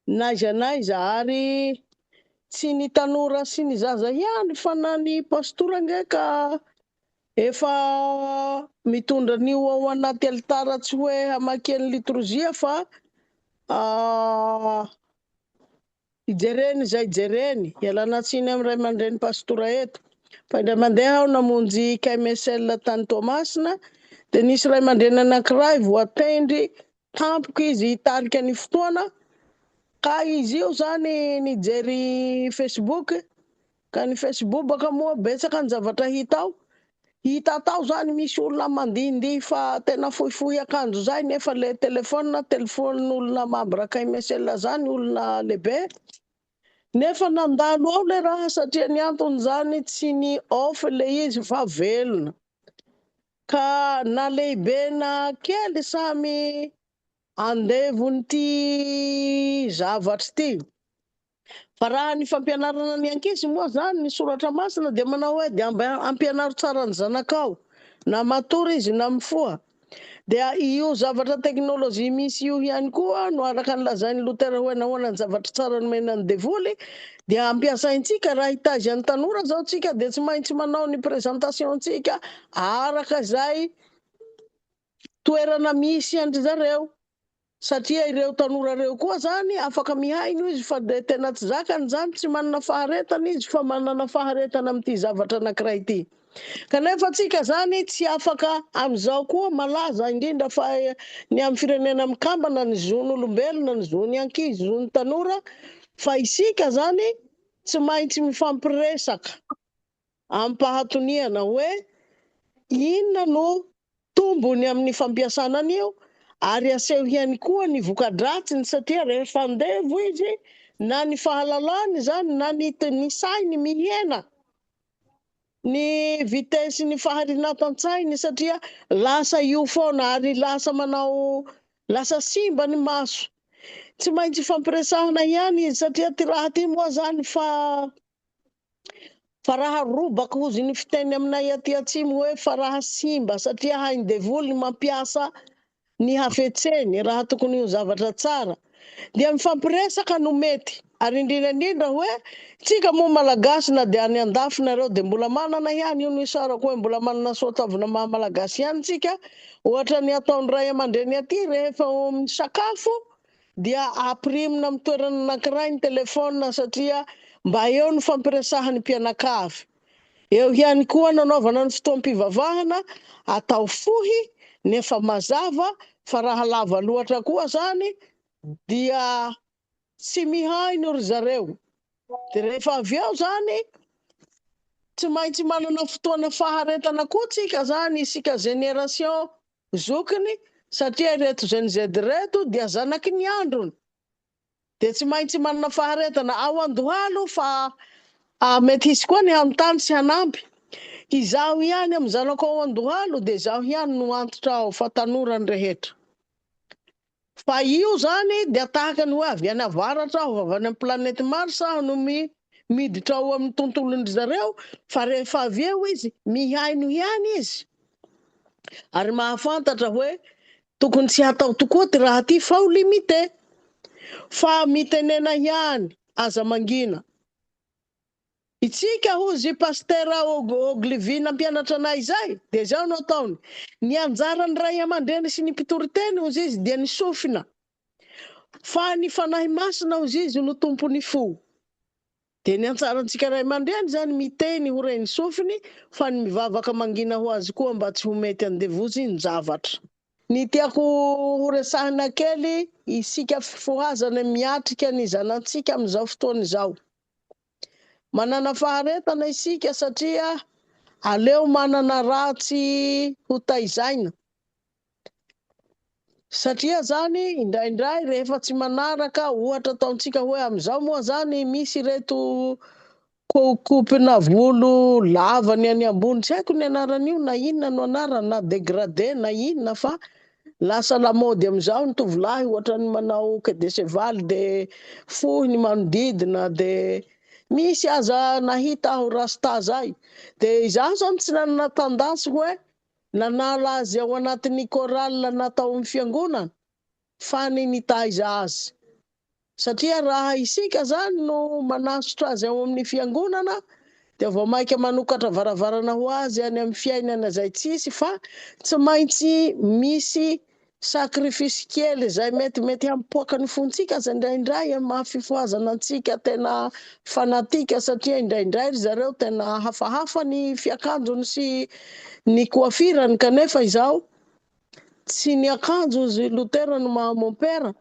n'aiza n'aiza ary tsy ny tanora sy ny zaza ihany fa na ny pastora ngeka efa mitondra an'io ao anaty alitara tsy hoe hamaky ny liturgia fa ijereny zay jereny. Ialana tsiny amin'ny ray aman-dreny pastora eto. Fa indray mandeha aho namonjy KMSL tany Toamasina dia nisy ray aman-dreny anankiray voatendry tampoka izy hitarika ny fotoana ka izy io zany nijery Facebook ka ny Facebook baka moa betsaka ny zavatra hita tao zany misy olona mandindihy fa tena fohifohy akanjo zay nefa le telefon'olona membre KMSL zany olona lehibe nefa nandalo ao le raha satria ny antony zany tsy ny off le izy fa velona ka na lehibe na kely samy andevony ty zavatra ty. Fa raha ny fampianarana ny ankizy moa zany ny soratra masina dia manao hoe dia ampianaro tsara ny zanakao na matory izy na mifoha. Dia io zavatra teknôlôjia misy io ihany koa no araka ny lazainy Lutera hoe nahoana ny zavatra tsara nomena ny devoly dia ampiasaintsika raha hitazy an'ny tanora zao tsika dia tsy maintsy manao ny présentation-tsika araka izay toerana misy andry zareo. Satria ireo tanora reo koa zany afaka mihaino izy fa de tena tsy zakany zany tsy manana faharetana izy fa manana faharetana amin'ity zavatra anankiray ity. Kanefa tsika zany tsy afaka amin'izao koa malaza indrindra fa ny amin'ny firenena mikambana ny zon'olombelona, ny zon'ny ankizy, zon'ny tanora fa isika zany tsy maintsy mifampiresaka ampahatoniana hoe inona no tombony amin'ny fampiasana an'io ary aseho ihany koa ny voka-dratsiny satria rehefa andevo izy na ny fahalalany zany na ny sainy mihena ny vitesy ny faharinatan-tsainy satria lasa io foana ary lasa simba ny maso. Tsy maintsy fampiresahana ihany izy satria ty raha ty moa zany fa raha robaka hozy ny fiteny aminay aty atsimo hoe fa raha simba satria hainy devoly mampiasa ny hafetseny raha tokony ho zavatra tsara dia mifampiresaka no mety. Ary indrindra hoe tsika moa malagasy na dia any andafy nareo dia mbola manana ihany io no isarako hoe mbola manana soatavana maha-malagasy ihany tsika. Ohatra ny ataon'ny ray aman-dreny aty rehefa misakafo dia apirimina amin'ny toerana anankiray ny telefona satria mba eo ny fampiresahany mpianakavy. Eo ihany koa nanaovana ny fotoam-pivavahana atao fohy nefa mazava fa raha lava loatra koa zany dia tsy mihaino ry zareo. Dia rehefa avy eo zany tsy maintsy manana fotoana faharetana koa tsika zany isika génération zokiny satria reto Gen Z reto dia zanaky ny androny dia tsy maintsy manana faharetana ao andohalo fa mety hisy koa ny hanontany sy hanampy izaho ihany amin'ny zanako ao andohalo dia izaho ihany no antitra ao fa tanorany rehetra. Fa io zany dia tahaka ny hoe avy any avaratra aho avy any amin'ny planety Mars aho no miditra ao amin'ny tontolon'ny zareo fa rehefa avy eo izy mihaino ihany izy ary mahafantatra hoe tokony tsy hatao tokoa ty raha ty fa ho limité fa mitenena ihany aza mangina. Itsika hozy pastera Oglivina mpianatra anay zay dia zao no ataony ny anjaran'ny ray aman-dreny sy ny mpitoriteny hozy izy dia ny sofina fa ny fanahy masina hozy izy no tompony fo. Dia ny antsarantsika ray aman-dreny zany miteny ho reny sofiny fa ny mivavaka mangina ho azy koa mba tsy ho mety andevozy ny zavatra. Ny tiako ho resahana kely isika fifohazana miatrika ny zanantsika amin'izao fotoana izao. Manana faharetana isika satria aleo manana ratsy ho taizaina. Satria zany indraindray rehefa tsy manaraka ohatra ataontsika hoe amin'izao moa zany misy reto kopina volo lava ny any ambony tsy haiko ny anaran'io na inona no anarany na dégradé na inona fa lasa lamody amin'izao ny tovolahy ohatra ny manao queue de cheval de fohy ny manodidina de misy aza nahita aho rasta zay dia izaho zany tsy nanana tendance hoe nanala azy ao anatin'ny chorale natao amin'ny fiangonana fa ny nitaiza azy satria raha isika zany no manasotra azy ao amin'ny fiangonana dia vao maika manokatra varavarana ho azy any amin'ny fiainana zay tsisy fa tsy maintsy misy sakrifisy kely zay mety hampipoaka ny fontsika aza indraindray amin'ny mahafifohazana antsika tena fanatika satria indraindray zareo tena hafahafa ny fiakanjony sy ny coiffurany kanefa izao tsy ny akanjo zy Lutera no mahamompera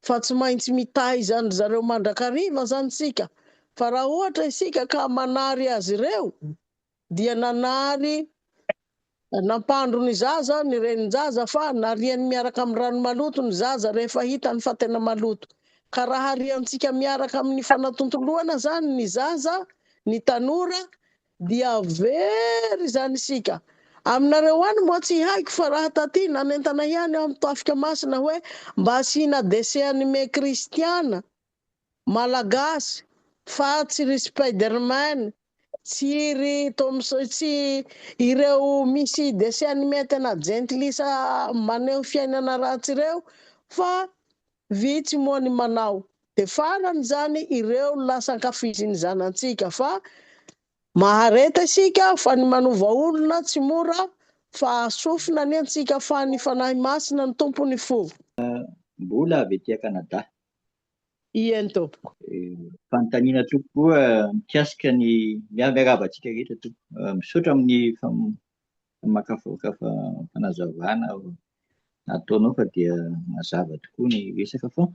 fa tsy maintsy mitaiza ny zareo mandrakariva zany sika. Fa raha ohatra isika ka manary azy ireo dia nanary nampandro ny zaza ny renin-jaza fa nariany miaraka amin'ny rano maloto ny zaza rehefa hitany fa tena maloto. Ka raha ariantsika miaraka amin'ny fanatontoloana zany ny zaza ny tanora dia very zany sika. Aminareo any moa tsy haiko fa raha taty nanentana ihany amin'ny tafika masina hoe mba asina dessin animé kristiana malagasy fa tsy ry Spiderman tsiry tsy ireo misy dessin animé tena gentilisa maneho fiainana ratsy ireo, fa vitsy moa ny manao. De farany zany ireo lasa ankafizin'ny zanantsika, fa mahareta isika fa ny manova olona tsy mora, fa sofina ny antsika fa ny fanahy masina ny tompony fo. Mbola avy etỳ Kanada. Ien tompoko. Fanontaniana tompo koa mikasika ny miarava antsika rehetra tompo. Misaotra amin'ny makafoka fanazavana nataonao fa dia mazava tokoa ny resaka, fa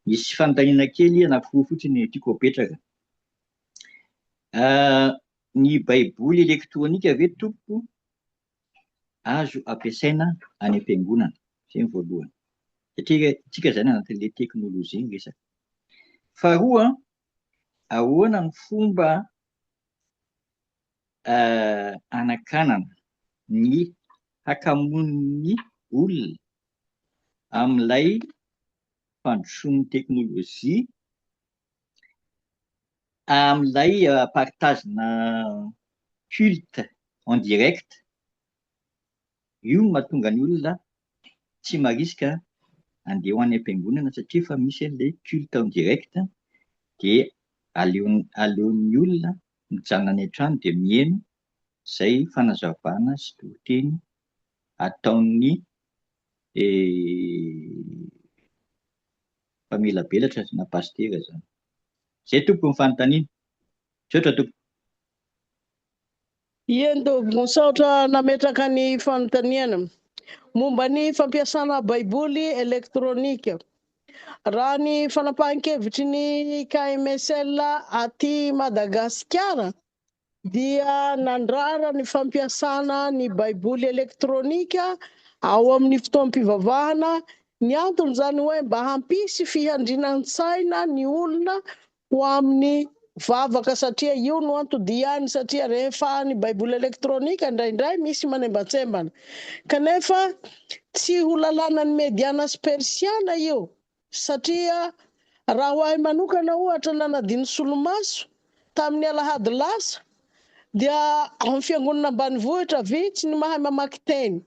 misy fanontaniana kely anankiroa fotsiny tiako apetraka. Ny baiboly elektronika ve tompo azo ampiasaina any am-piangonana? Izay ny voalohany. Satria tsika zany anatin'le teknôlôjia ny resaka. Faharoa, ahoana ny fomba anakanana ny hakamon'ny olona amin'ilay fandrosoan'ny teknôlôjia, amin'ilay partagena culte en direct. Io no mahatonga ny olona tsy marisika andeha ho any am-piangonana satria fa misy an'ilay culte en direct, dia aleon'ny olona mijanona any an-trano dia mihaino izay fanazavana sy toriteny ataon'ny mpamelabelatra na pastera zany. Izay tompo ny fanontaniana. Misaotra tompo. Iendo misaotra nametraka ny fanontaniana momba ny fampiasana baiboly elektronika. Raha ny fanapahan-kevitry ny KMSL aty Madagasikara dia nandrara ny fampiasana ny baiboly elektronika ao amin'ny fotoam-pivavahana. Ny antony zany hoe mba hampisy fihandrinan-tsaina ny olona ho amin'ny vavaka, satria io no antodiany, satria rehefa ny baiboly elektronika indraindray misy manembatsembana, kanefa tsy ho lalanan'ny mediana sy persiana io, satria raha ho ahy manokana ohatra nanadiny solomaso tamin'ny alahady lasa, dia amin'ny fiangonana ambanivohitra vitsy ny mahay mamaky teny,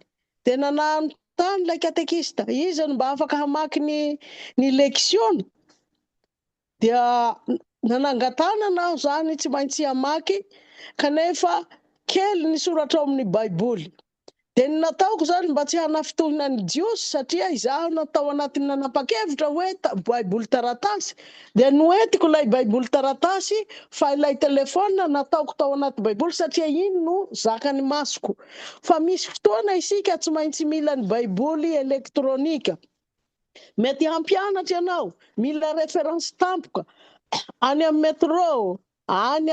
de nananontany ilay katekista iza no mba afaka hamaky ny leksiona, dia nanangatanana aho zany tsy maintsy hamaky, kanefa kely ny soratra ao amin'ny baiboly. De ny nataoko zany mba tsy hanafitohina ny jiosy, satria izaho natao anatin'ny nanapa-kevitra hoe baiboly taratasy, de noentiko ilay baiboly taratasy, fa ilay telefona nataoko tao anaty baiboly satria iny no zakany masoko. Fa misy fotoana isika tsy maintsy mila ny baiboly elektronika. Mety hampianatra ianao, mila référence tampoka any amin'ny métro, any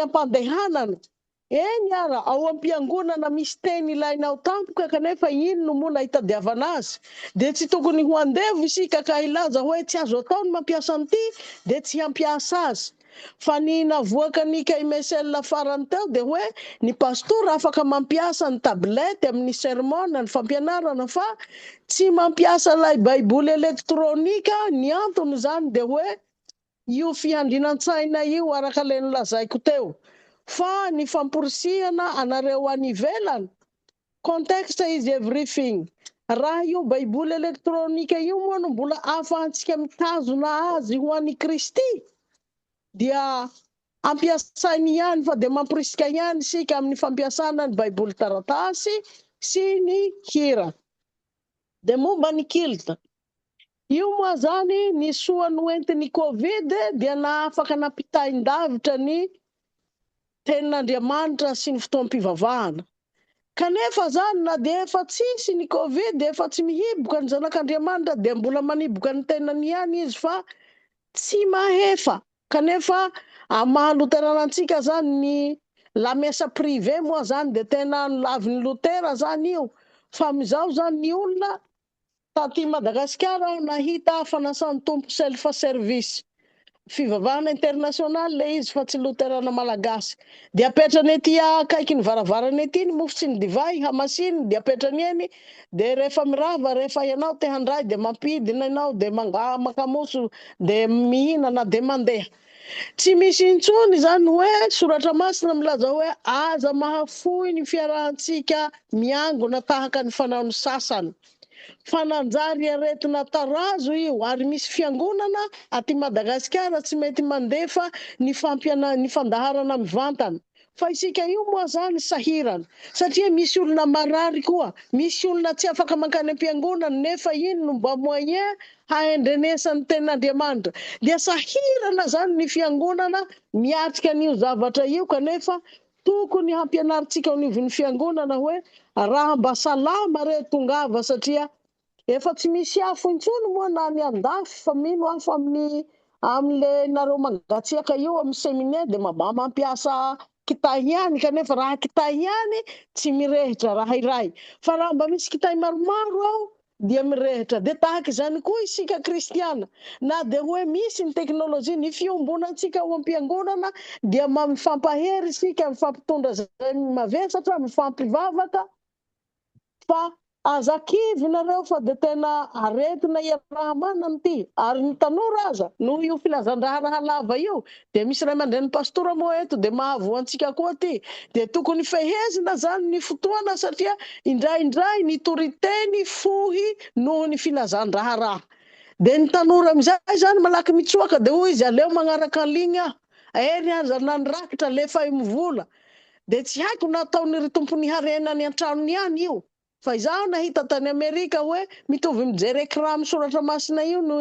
am-pandehanana. Eny ara, ao am-piangonana misy teny ilainao tampoka, kanefa iny no mola hitadiavana azy. De tsy tokony ho andevo isika ka hilaza hoe tsy azo atao ny mampiasa an'ity, de tsy hampiasa azy. Fa ny navoaka ny KMSL farany teo de hoe ny pastora afaka mampiasa ny tablety amin'ny sermon, ny fampianarana, fa tsy mampiasa ilay baiboly elektronika. Ny antony zany de hoe io fihandrinan-tsaina io araka le nolazaiko teo, fa ny famporisihana anareo any ivelany. Context is everything. Raha io baiboly elektronika io moa no mbola afahantsika mitazona azy ho an'i Kristy, dia ampiasainy ihany, fa de mamporisika ihany sika amin'ny fampiasana ny baiboly taratasy sy ny hira. De momba ny kilta, io moa zany ny soa noentin'ny Covid dia afaka nampitahin-davitra ny tenin'Andriamanitra sy ny fotoam-pivavahana. Kanefa zany na de efa tsisy ny Covid, efa tsy mihiboka ny zanak'Andriamanitra, de mbola maniboka ny tenany ihany izy, fa tsy mahefa. Kanefa maha-loteranantsika zany ny la mesa privé moa zany de tena lavin'ny Lotera zany io, fa amin'izao zany ny olona taty Madagasikara nahita fanasan'ny tompo self service, fivavahana international le izy fa tsy Loterana malagasy. De apetrany ety akaiky ny varavarany ety ny mofo sy ny divay hamasiny, de apetrany eny, de rehefa mirava, rehefa ianao te handray de mampidina ianao, de makamoso, de mihinana, de mandeha. Tsy misy intsony zany hoe soratra masina milaza hoe aza mahafoy ny fiarahantsika miangona tahaka ny fanaony sasany. Fananjary aretina tarazo io ary misy fiangonana aty Madagasikara tsy mety mandefa ny fandaharana mivantana. Fa isika io moa zany sahirana satria misy olona marary koa, misy olona tsy afaka mankany am-piangonana nefa iny no mba moyen haendrenesany ten'Andriamanitra. Dia sahirana zany ny fiangonana miatrika an'io zavatra io kanefa tokony hampianarintsika an'ivon'ny fiangonana hoe raha mba salama re tongava satria efa tsy misy afo intsony moa na ny andafy fa mino afo amin'le nareo mangatsiaka io amin'ny seminaire de mba mampiasa kitay ihany kanefa raha kitay ihany tsy mirehitra raha iray fa raha mba misy kitay maromaro ao dia mirehitra. De tahaka izany koa isika kristiana na de hoe misy ny teknôlôjia ny fiombonantsika ao am-piangonana dia mifampahery isika mifampitondra zay mavesatra mifampivavaka fa azakivy nareo fa de tena aretina iaraha mana amity ary ny tanora aza noho io filazandraha lava io de misy ray aman-dren'ny pastora moa eto de mahavoantsika koa ty de tokony fehezina zany ny fotoana satria indraindray ny toriteny fohy noho ny filazandraha. De ny tanora amizay zany malaky mitsoaka de hoy izy aleo magnaraka en ligne ery aza nanorakitra lefa mivola de tsy haiko nataony ry tompony harenany an-tranony ihany io. Fa izaho nahita tany Amerika hoe mitovy mijery écran misoratra masina io no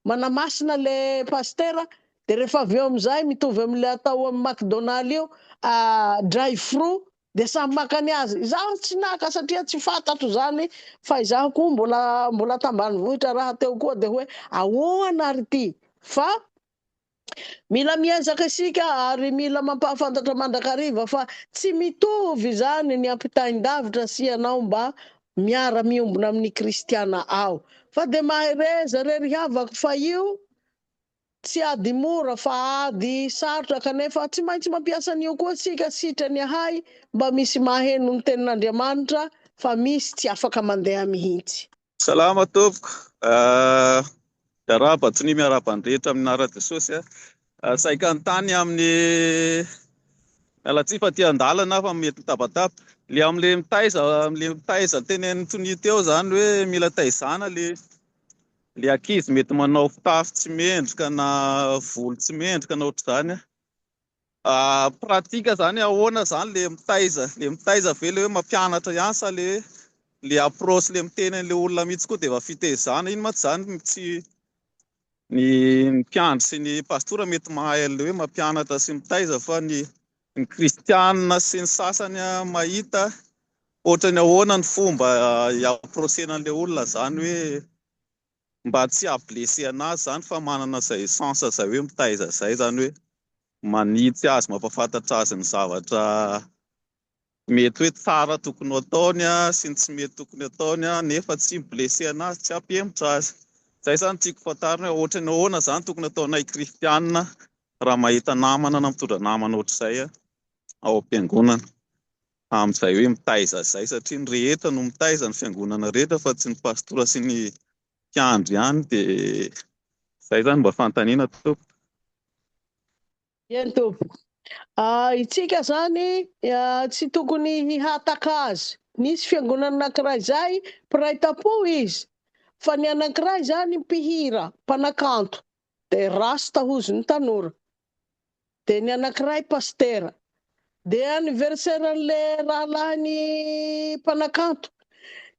manamasina le pastera de rehefa avy eo amizay mitovy am'le atao amin'ny McDonald io drive through de samy makany azy. Izaho tsy naka satria tsy fantatro zany fa izaho koa mbola tambanivohitra raha teo koa de hoe ahoana ary ty fa mila miezaka isika ary mila mampahafantatra mandrakariva fa tsy mitovy zany ny ampitain-davitra sy ianao mba miara miombona amin'ny kristiana ao fa de mahereza rery havako fa io tsy ady mora fa ady sarotra kanefa tsy maintsy mampiasa an'io koa sika sitrany ahay mba misy maheno ny tenin'Andriamanitra fa misy tsy afaka mandeha mihitsy. Salama tompoko. Miaraba tsy miarabandrehetra aminara de sosy saika an-tany amin'ny alatsy fa ty andalana fa mety mitabataba le am'le mitaiza tenen'ny Tony teo zany hoe mila taizana le ankizy mety manao fitafy tsy mendrika na volo tsy mendrika na ohatr'izany pratika zany ahoana zany le mitaiza ve le hoe mampianatra ihany sa le approche le mitenen'le olona mihitsy koa de efa fitezana iny ma tsy zany tsy ny mpiandry sy ny pastora mety mahay le hoe mampianatra sy mitaiza fa ny kristianina sy ny sasany mahita ohatrany ahoana ny fomba approchena an'le olona zany hoe mba tsy hablesse anazy zany fa manana zay sens zay hoe mitaiza zay zany hoe manitsy azy mampafantatra azy ny zavatra mety hoe tsara tokony ataony sy ny tsy mety tokony ataony nefa tsy blesse anazy tsy hampiemotra azy. Zay zany tiako fantarina hoe ohatrany ahoana zany tokony ataonay kristianina raha mahita namana na mitondra namana ohatr'izay ao am-piangonana amin'izay hoe mitaiza zay satria ny rehetra no mitaiza ny fiangonana rehetra fa tsy ny pastora sy ny mpiandry ihany de zay zany mba fantaniana tompoko. Eny tompoko. Itsika zany tsy tokony hihataka azy. Nisy fiangonana anankiray zay mpiray tampo izy fa ny anankiray zany mpihira mpanakanto de rasta hozy ny tanora de ny anankiray pastera de anniversaire-n'le rahalahiny mpanakanto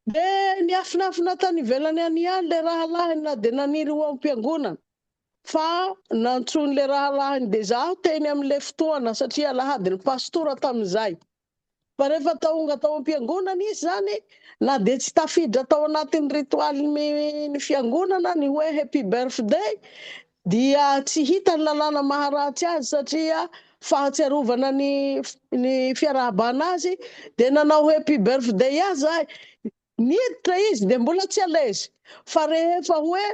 de niafinafina tany ivelany any ihany le rahalahiny na de naniry ho am-piangonana fa nantsony le rahalahiny de zaho teny amin'le fotoana satria lahady ny pastora tamin'izay fa rehefa tonga tao am-piangonana izy zany na de tsy tafiditra tao anatin'ny ritualy ny fiangonana ny hoe happy birthday dia tsy hita ny lalàna maharatsy azy satria fahatsiarovana ny fiarahabanazy de nanao happy birthday azy ay niditra izy de mbola tsy alezy fa rehefa hoe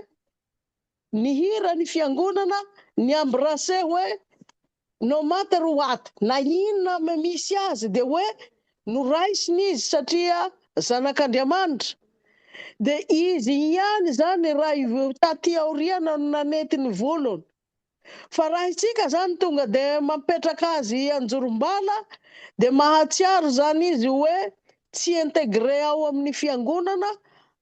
nihira ny fiangonana ny embrasser hoe no matter what na inona misy azy de hoe noraisiny izy satria zanak'Andriamanitra de izy ihany zany raha taty aoriana no nanety ny volony fa raha itsika zany tonga de mapetraka azy anjorom-bala de mahatsiaro zany izy hoe tsy integre ao amin'ny fiangonana,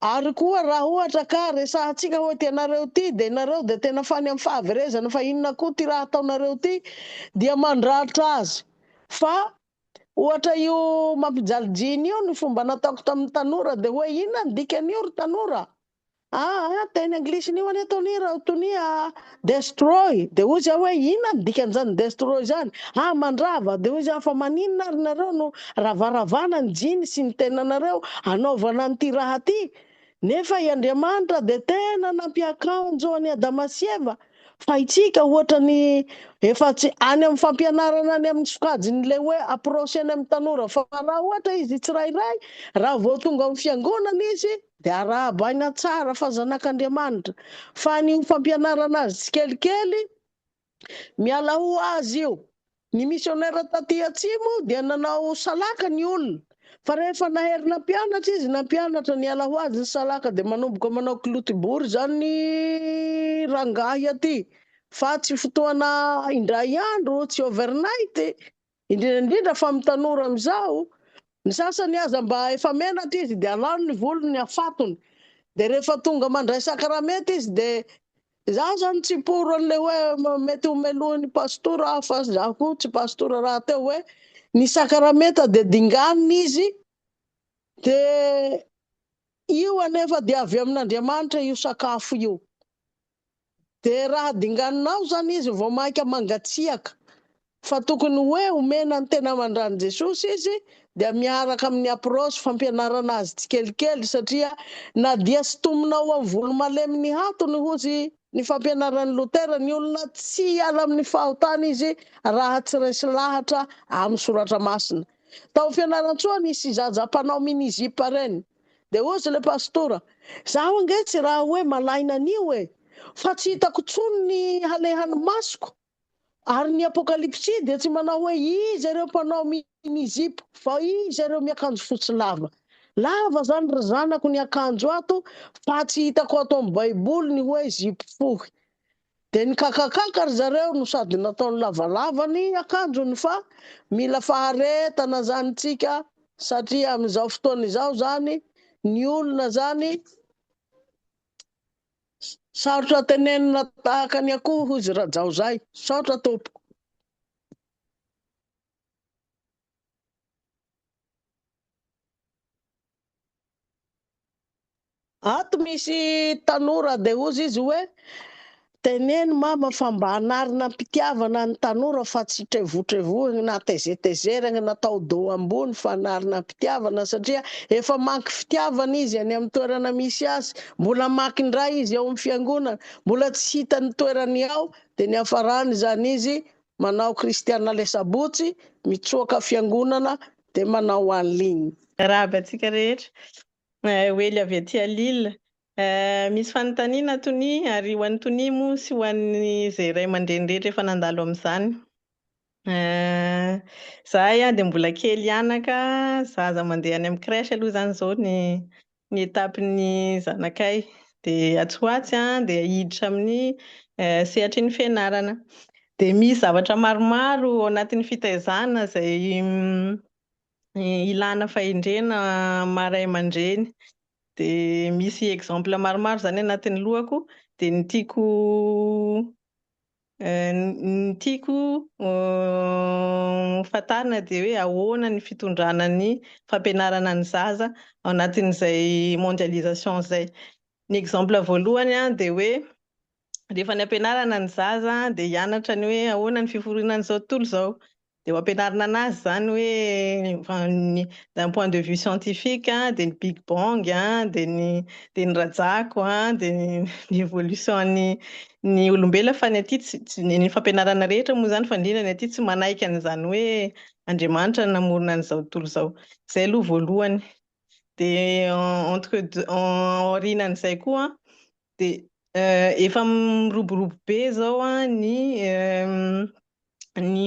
ary koa raha ohatra ka resahantsika hoe tianareo ty de nareo de tena fany amin'ny fahaverezana fa inona koa ty raha ataonareo ty, dia mandratra azy. Fa ohatra io mampijalijiny io ny fomba nataoko tamin'ny tanora de hoe inona ny dikan'io ry tanora? Teny anglisiny io ataonira tonia destroy, de hoy zao hoe inona ny dikan'izany destroy zany? Mandrava, de hoy zao fa maninona ary nareo no ravaravana ny jiny sy ny tenanareo anaovana an'ity raha ty? Nefa i Andriamanitra de tena nampiakanjo any Adama sy Eva, fa itsika ohatra ny efa tsy any amin'ny fampianarana any amin'ny sokajin'le hoe approche any amin'ny tanora, fa raha ohatra izy tsirairay, raha vao tonga amin'ny fiangonana izy de arahabaina tsara fa zanak'Andriamanitra. Fa ny fampianarana azy tsikelikely miala ho azy io. Ny misionera taty atsimo dia nanao salaka ny olona, fa rehefa naherina mpianatra izy, na mpianatra niala ho azy ny salaka de manomboka manao kilotibory zany ny rangahy aty, fa tsy fotoana indray andro, tsy overnight, indrindra fa amin'ny tanora amizao ny sasany aza mba efa menatra izy de alano ny volony afatony, de rehefa tonga mandray sakramenta izy de zaho zany tsy poro an'le hoe mety homelohan'ny pastora fa zaho koa tsy pastora raha teo hoe ny sakramenta de dinganiny izy, de io anefa de avy amin'Andriamanitra io sakafo io, de raha dinganinao zany izy vao mainka mangatsiaka, fa tokony hoe omena ny tena mandrany Jesosy izy, de miaraka amin'ny approche fampianarana azy tsikelikely, satria na dia sy tomonao amin'ny volo maleminy hatony hozy ny fampianaran'ny Lotera, ny olona tsy hiala amin'ny fahotana izy raha tsy resy lahatra amin'ny soratra masina. Tao fianaran-tsoa nisy zaza mpanao minizipa reny, de ozy le pastora, zaho ange tsy raha hoe malaina an'io fa tsy hitako tsony ny halehany masoko, ary ny apokalipsy dia tsy manao hoe izy ireo mpanao minizipa, fa izy ireo miakanjo fotsy lava. Lava zany ry zanako ny akanjo ato, fa tsy hitako ato amin'ny baiboly ny hoe zipo fohy. De ny kakakaka ry zareo no sady nataony lavalava ny akanjony, fa mila faharetana zany tsika, satria amin'izao fotoana izao zany ny olona zany sarotra tenenina tahaka ny akoho hozy rajao zay, sarotra tompo. Ato misy tanora de hozy izy hoe teneno mama fa mba hanarina mpitiavana ny tanora fa tsy trevotrevony na tezetezerana natao do ambony fa hanarina mpitiavana, satria efa manky fitiavana izy any amin'ny toerana misy azy, mbola makindray izy ao amin'ny fiangonana, mbola tsy hita ny toerany ao, de ny hafarany zany izy manao kristiana lesabotsy, mitsoaka fiangonana de manao en ligne. Raha batsika rehetra Wely avy aty Lille, misy fanontaniana tony, ary ho an'ny tonimo sy ho an'ny zay ray aman-dreny rehetra efa nandalo amin'izany. Zahay de mbola kely hianaka, zaza mandeha any amin'ny crèche aloha zany zao ny etapin'ny zanakay, de atsoatsy de hiditra amin'ny sehatry ny fianarana. De misy zavatra maromaro ao anatin'ny fitaizana zay ilana fahendrena maray aman-dreny, de misy exemple maromaro zany anatin'ny lohako, de ny tiako fantarina de hoe ahoana ny fitondrana ny fampianarana ny zaza ao anatin'izay mondialisation zay. Ny exemple voalohany de hoe rehefa ny ampianarana ny zaza de hianatra ny hoe ahoana ny fiforiana an'izao tontolo zao, de ho ampianarina anazy zany hoe d'un point de vue scientifique de ny Big Bang de ny rajako de ny évolution ny olombelona, fa ny aty tsy ny fampianarana rehetra moa zany, fa indrindra ny aty tsy manaiky an'izany hoe Andriamanitra namorona an'izao tontolo zao. Zay aloha voalohany. De aorianan'izay koa de efa miroborobo be zao ny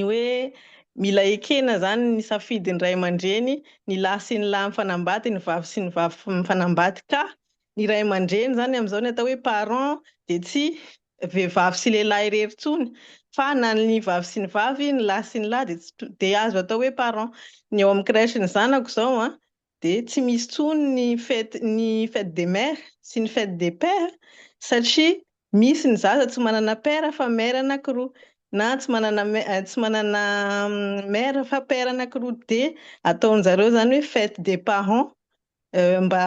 hoe mila ekena zany ny safidin'ny ray aman-dreny, ny lahy sy ny lahy mifanambady, ny vavy sy ny vavy mifanambady, ka ny ray aman-dreny zany amin'izao ny atao hoe parent de tsy vehivavy sy lehilahy irery tsony fa na ny vavy sy ny vavy ny lahy sy ny lahy dia azo atao hoe parent. Ny eo amin'ny crèche ny zanako zao dia tsy misy tsony ny fête des mères sy ny fête des pères satria misy ny zaza tsy manana père fa mère anankiroa na tsy manana mère fa père anankiroa dia ataon'zareo zany hoe fête des parents mba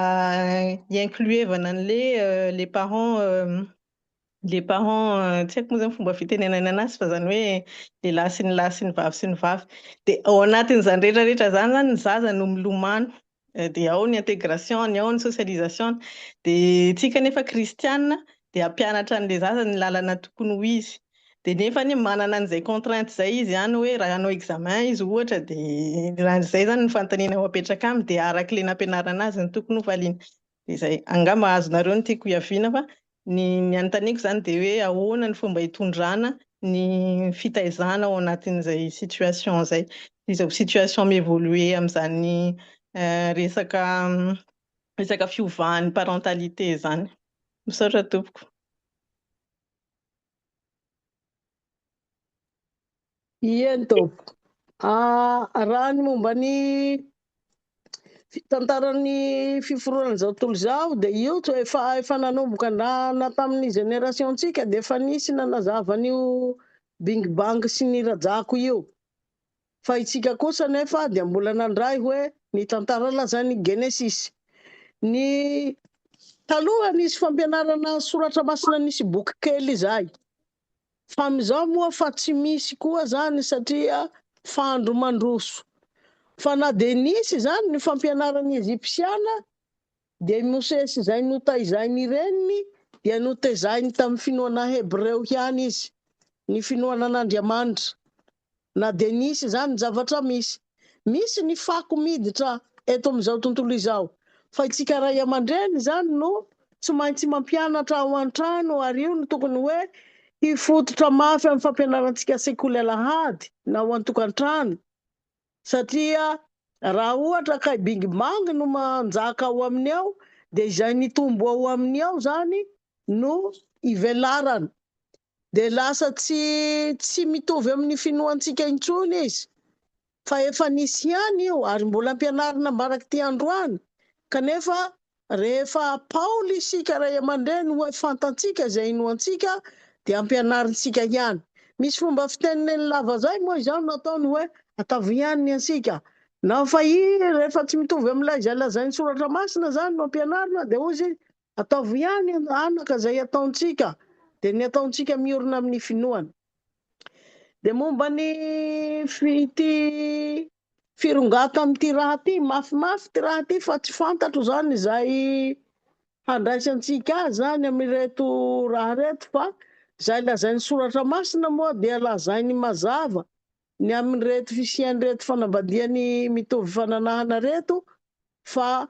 incluevana an'le les parents tsy haiko moa zany fomba fitenenana anazy fa zany hoe lehilahy sy ny lahy sy ny vavy dia ao anatin'izany rehetrarehetra zany ny zaza no milomano dia ao ny intégration ao ny socialisation dia tsika nefa kristiana dia hampianatra an'le zaza ny lalana tokony ho izy dia nefa ny manana an'izay contrainte zay izy ihany hoe raha hanao examen izy ohatra dia rahan'izay zany ny fanontaniana ho apetraka aminy dia araka le nampianarana azy ny tokony ho valiana dia izay angamba azonareo ny tiako hiaviana fa ny anontaniako zany dia hoe ahoana ny fomba hitondrana ny fitaizana ao anatin'izay situation zay izao situation miévoluer amin'izany resaka fiovahan'ny parentalité zany. Misaotra tompoko. Ien tompoko. Raha ny momba ny tantaran'ny fiforoana zao tontolo zao dia io efa nanomboka na tamin'ny génération-tsika dia efa nisy nanazava an'io Big Bang sy ny rajako io fa itsika kosa nefa dia mbola nandray hoe ny tantara lazany Genesis. Ny taloha nisy fampianarana soratra masina nisy boky kely zay fa amin'izao moa fa tsy misy koa zany satria fandro mandroso. Fa na dia nisy zany ny fampianarany Egyptiana dia Mosesy zay notaizany reniny dia notezainy tamin'ny finoana Hebreo ihany izy, ny finoana an'Andriamanitra. Na dia nisy zany zavatra misy ny fako miditra eto amin'izao tontolo izao fa itsika ray aman-dreny zany no tsy maintsy mampianatra ao an-trano ary io no tokony hoe hifototra mafy amin'ny fampianarantsika sekoly alahady na ao an-tokantrano satria raha ohatra ka Big Bang no manjaka ao aminy ao dia izay nitombo ao aminy ao zany no ivelarana dia lasa tsy mitovy amin'ny finoantsika intsony izy fa efa nisy ihany io ary mbola ampianarina mbaraky ty androany kanefa rehefa Paoly isika ray aman-dreny hoe fantatsika izay inoantsika dia ampianarintsika ihany. Misy fomba fiteneneny lava zay moa izao nataony hoe atavy ihany ny ansika na fa rehefa tsy mitovy amin'ilay izay lazainy soratra masina zany no ampianarina dia ozy atavy ihany anaka zay ataontsika dia ny ataontsika miorina amin'ny finoana. Dia momba ny firongata amin'ity raha ty mafimafy ty raha ty fa tsy fantatro zany izay handraisantsika zany amin'ireto raha reto fa zay lazainy soratra masina moa dia lazainy mazava ny amin'ireto fisian'ireto fanambadiany mitovy fananahana reto fa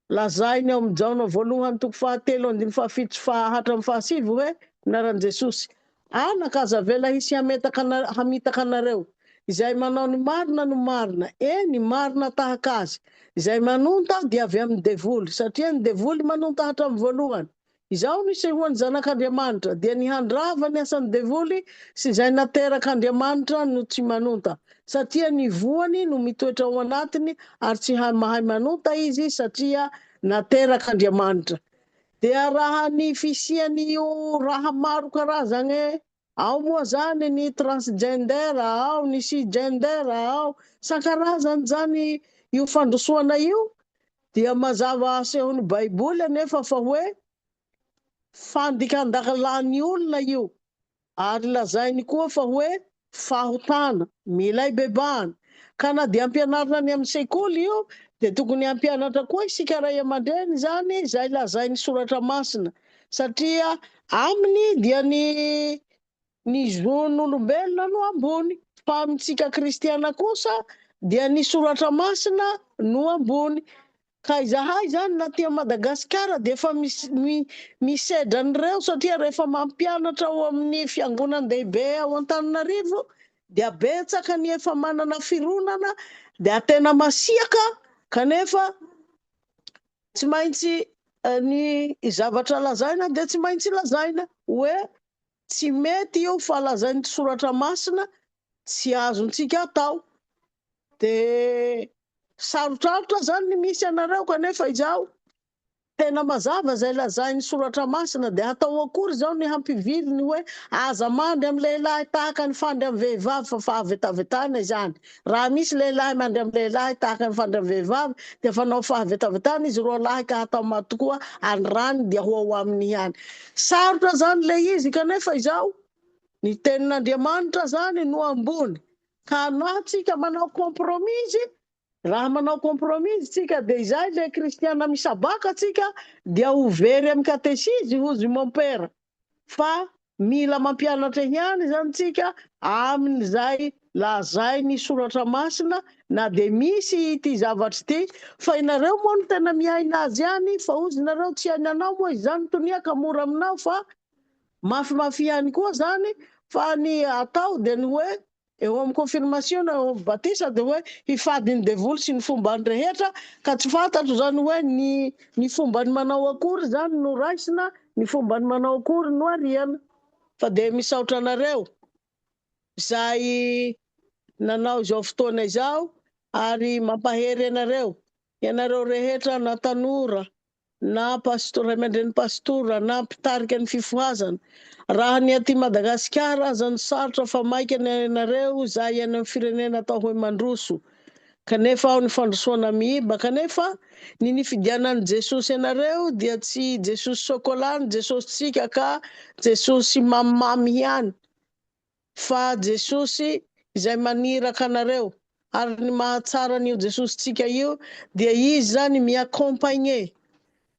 lazainy ao amin'ny jaona voalohany toko 7, 7, hatramin'ny 7 hoe anaran'i Jesosy anaka aza vela hisy hamitaka anareo izay manao ny marina no marina eny marina tahaka azy izay manonta dia avy amin'ny devoly satria ny devoly manonta hatramin'ny voalohany izao no sehoan'ny zanak'Andriamanitra dia ny handrava ny asan'ny devoly sy izay naterak'Andriamanitra no tsy manonta satria ny voany no mitoetra ao anatiny ary tsy mahay manonta izy satria naterak'Andriamanitra. Dia raha ny fisian'io raha maro karazany ao moa zany ny transgender ao ny cisgender ao san-karazany zany io fandrosoana io dia mazava asehon'ny Baiboly anefa fa hoe fandikan-dakilan'ny olona io ary lazainy koa fa hoe fahotana mila ibebahana ka na dia ampianarina ny amin'ny sekoly io dia tokony hampianatra koa isika ray aman-dreny zany izay lazainy soratra masina satria aminy dia ny zon'olombelona no ambony fa amintsika kristiana kosa dia ny soratra masina no ambony ka izahay zany na tia Madagasikara dia efa misedra an'ireo satria rehefa mampianatra ao amin'ny fiangonan-dehibe ao Antananarivo dia betsaka ny efa manana fironana dia tena masiaka kanefa tsy maintsy ny zavatra lazaina dia tsy maintsy lazaina hoe tsy mety io fa lazainy soratra masina tsy azontsika atao. De sarotrarotra zany ny misy anareo kanefa izao tena mazava zay lazainy soratra masina. De atao akory zao ny hampiviriny hoe aza mandry amin'ny lehilahy tahaka ny fandry amin'ny vehivavy fa fahavetavetana izany. Raha misy lehilahy mandry amin'ny lehilahy tahaka ny fandry amin'ny vehivavy dia fanao fahavetavetana izy roa lahy ka hatao maty tokoa any rany dia ho amin'ny ihany. Sarotra zany le izy kanefa izao ny tenin'Andriamanitra zany no ambony ka na tsika manao kompromisy. Raha manao kompromisy tsika de izay le kristiana misabaka tsika dia ho very amin'ny katesizy hozy mon-père fa mila mampianatra ihany zany tsika amin'izay lazay ny soratra masina na de misy ity zavatra ity fa inareo moa no tena miaina azy ihany fa hozy nareo tsy hainanao moa izany toniaka mora aminao fa mafimafy ihany koa zany fa ny atao de ny hoe eo amin'ny confirmation na eo amin'ny batisa de hoe hifady ny devoly sy ny fombany rehetra ka tsy fantatro zany hoe ny fombany manao akory zany no raisina, ny fombany manao akory no ariana. Fa de misaotra anareo zay nanao izao fotoana izao ary mampahery anareo, ianareo rehetra na tanora na pastora, aman-dreny pastora na mpitarika ny fifohazana. Raha ny aty Madagasikara aza ny sarotra fa maika ny anareo zay any amin'ny firenena atao hoe mandroso kanefa ao ny fandrosoana miiba kanefa ny nifidianan'i Jesosy anareo dia tsy Jesosy sokola ny Jesosy tsika ka Jesosy mamimamy ihany fa Jesosy izay maniraka anareo. Ary ny mahatsara n'io Jesosy tsika io dia izy zany mi-accompagner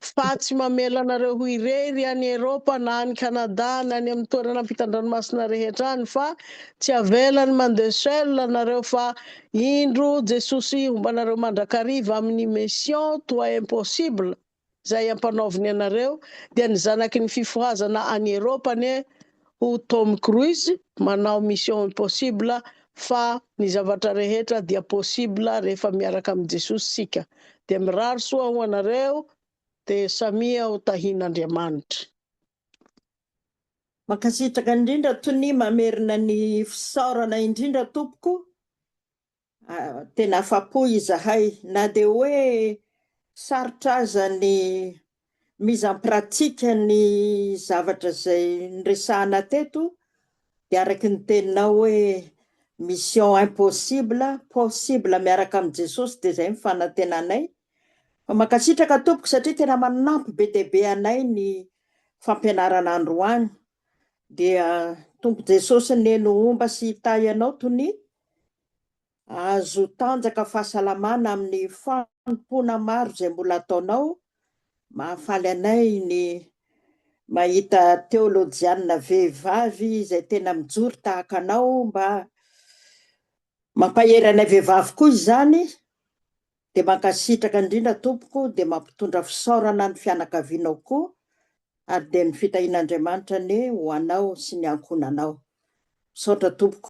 fa tsy mamela anareo ho irery any Eropa na any Canada na any amin'ny toerana ampitan-dranomasina rehetra any fa tsy avelany mandeha seul anareo fa indro Jesosy hombanareo mandrakariva amin'ny mission toa impossible zay ampanaoviny anareo. Dia ny zanaky ny fifohazana any Eropa ne ho Tom Cruise manao mission impossible fa ny zavatra rehetra dia possible rehefa miaraka amin'ny Jesosy sika. De mirary soa ho anareo de samia ho tahin'Andriamanitra. Mankasitraka indrindra tony mamerina ny fisaorana indrindra tompoko. Tena afa-po izahay na de hoe sarotra aza ny mise en pratique ny zavatra zay niresahana teto de araky ny teninao hoe mission impossible possible miaraka amin'ny Jesosy de zay mifanantenanay. Mankasitraka tompoko satria tena manampy be dia be anay ny fampianarana androany. Dia tompo Jesosy neno omba sy hitay anao tony azo tanjaka fahasalamana amin'ny fanompona maro zay mbola ataonao. Mahafaly anay ny mahita teolojianina vehivavy izay tena mijoro tahaka anao mba mampahery anay vehivavy koa izany. De mankasitraka indrindra tompoko de mampitondra fisaorana ny fianakavianao koa ary de ny fitahin'Andriamanitra ne ho anao sy ny ankonanao. Misaotra tompoko.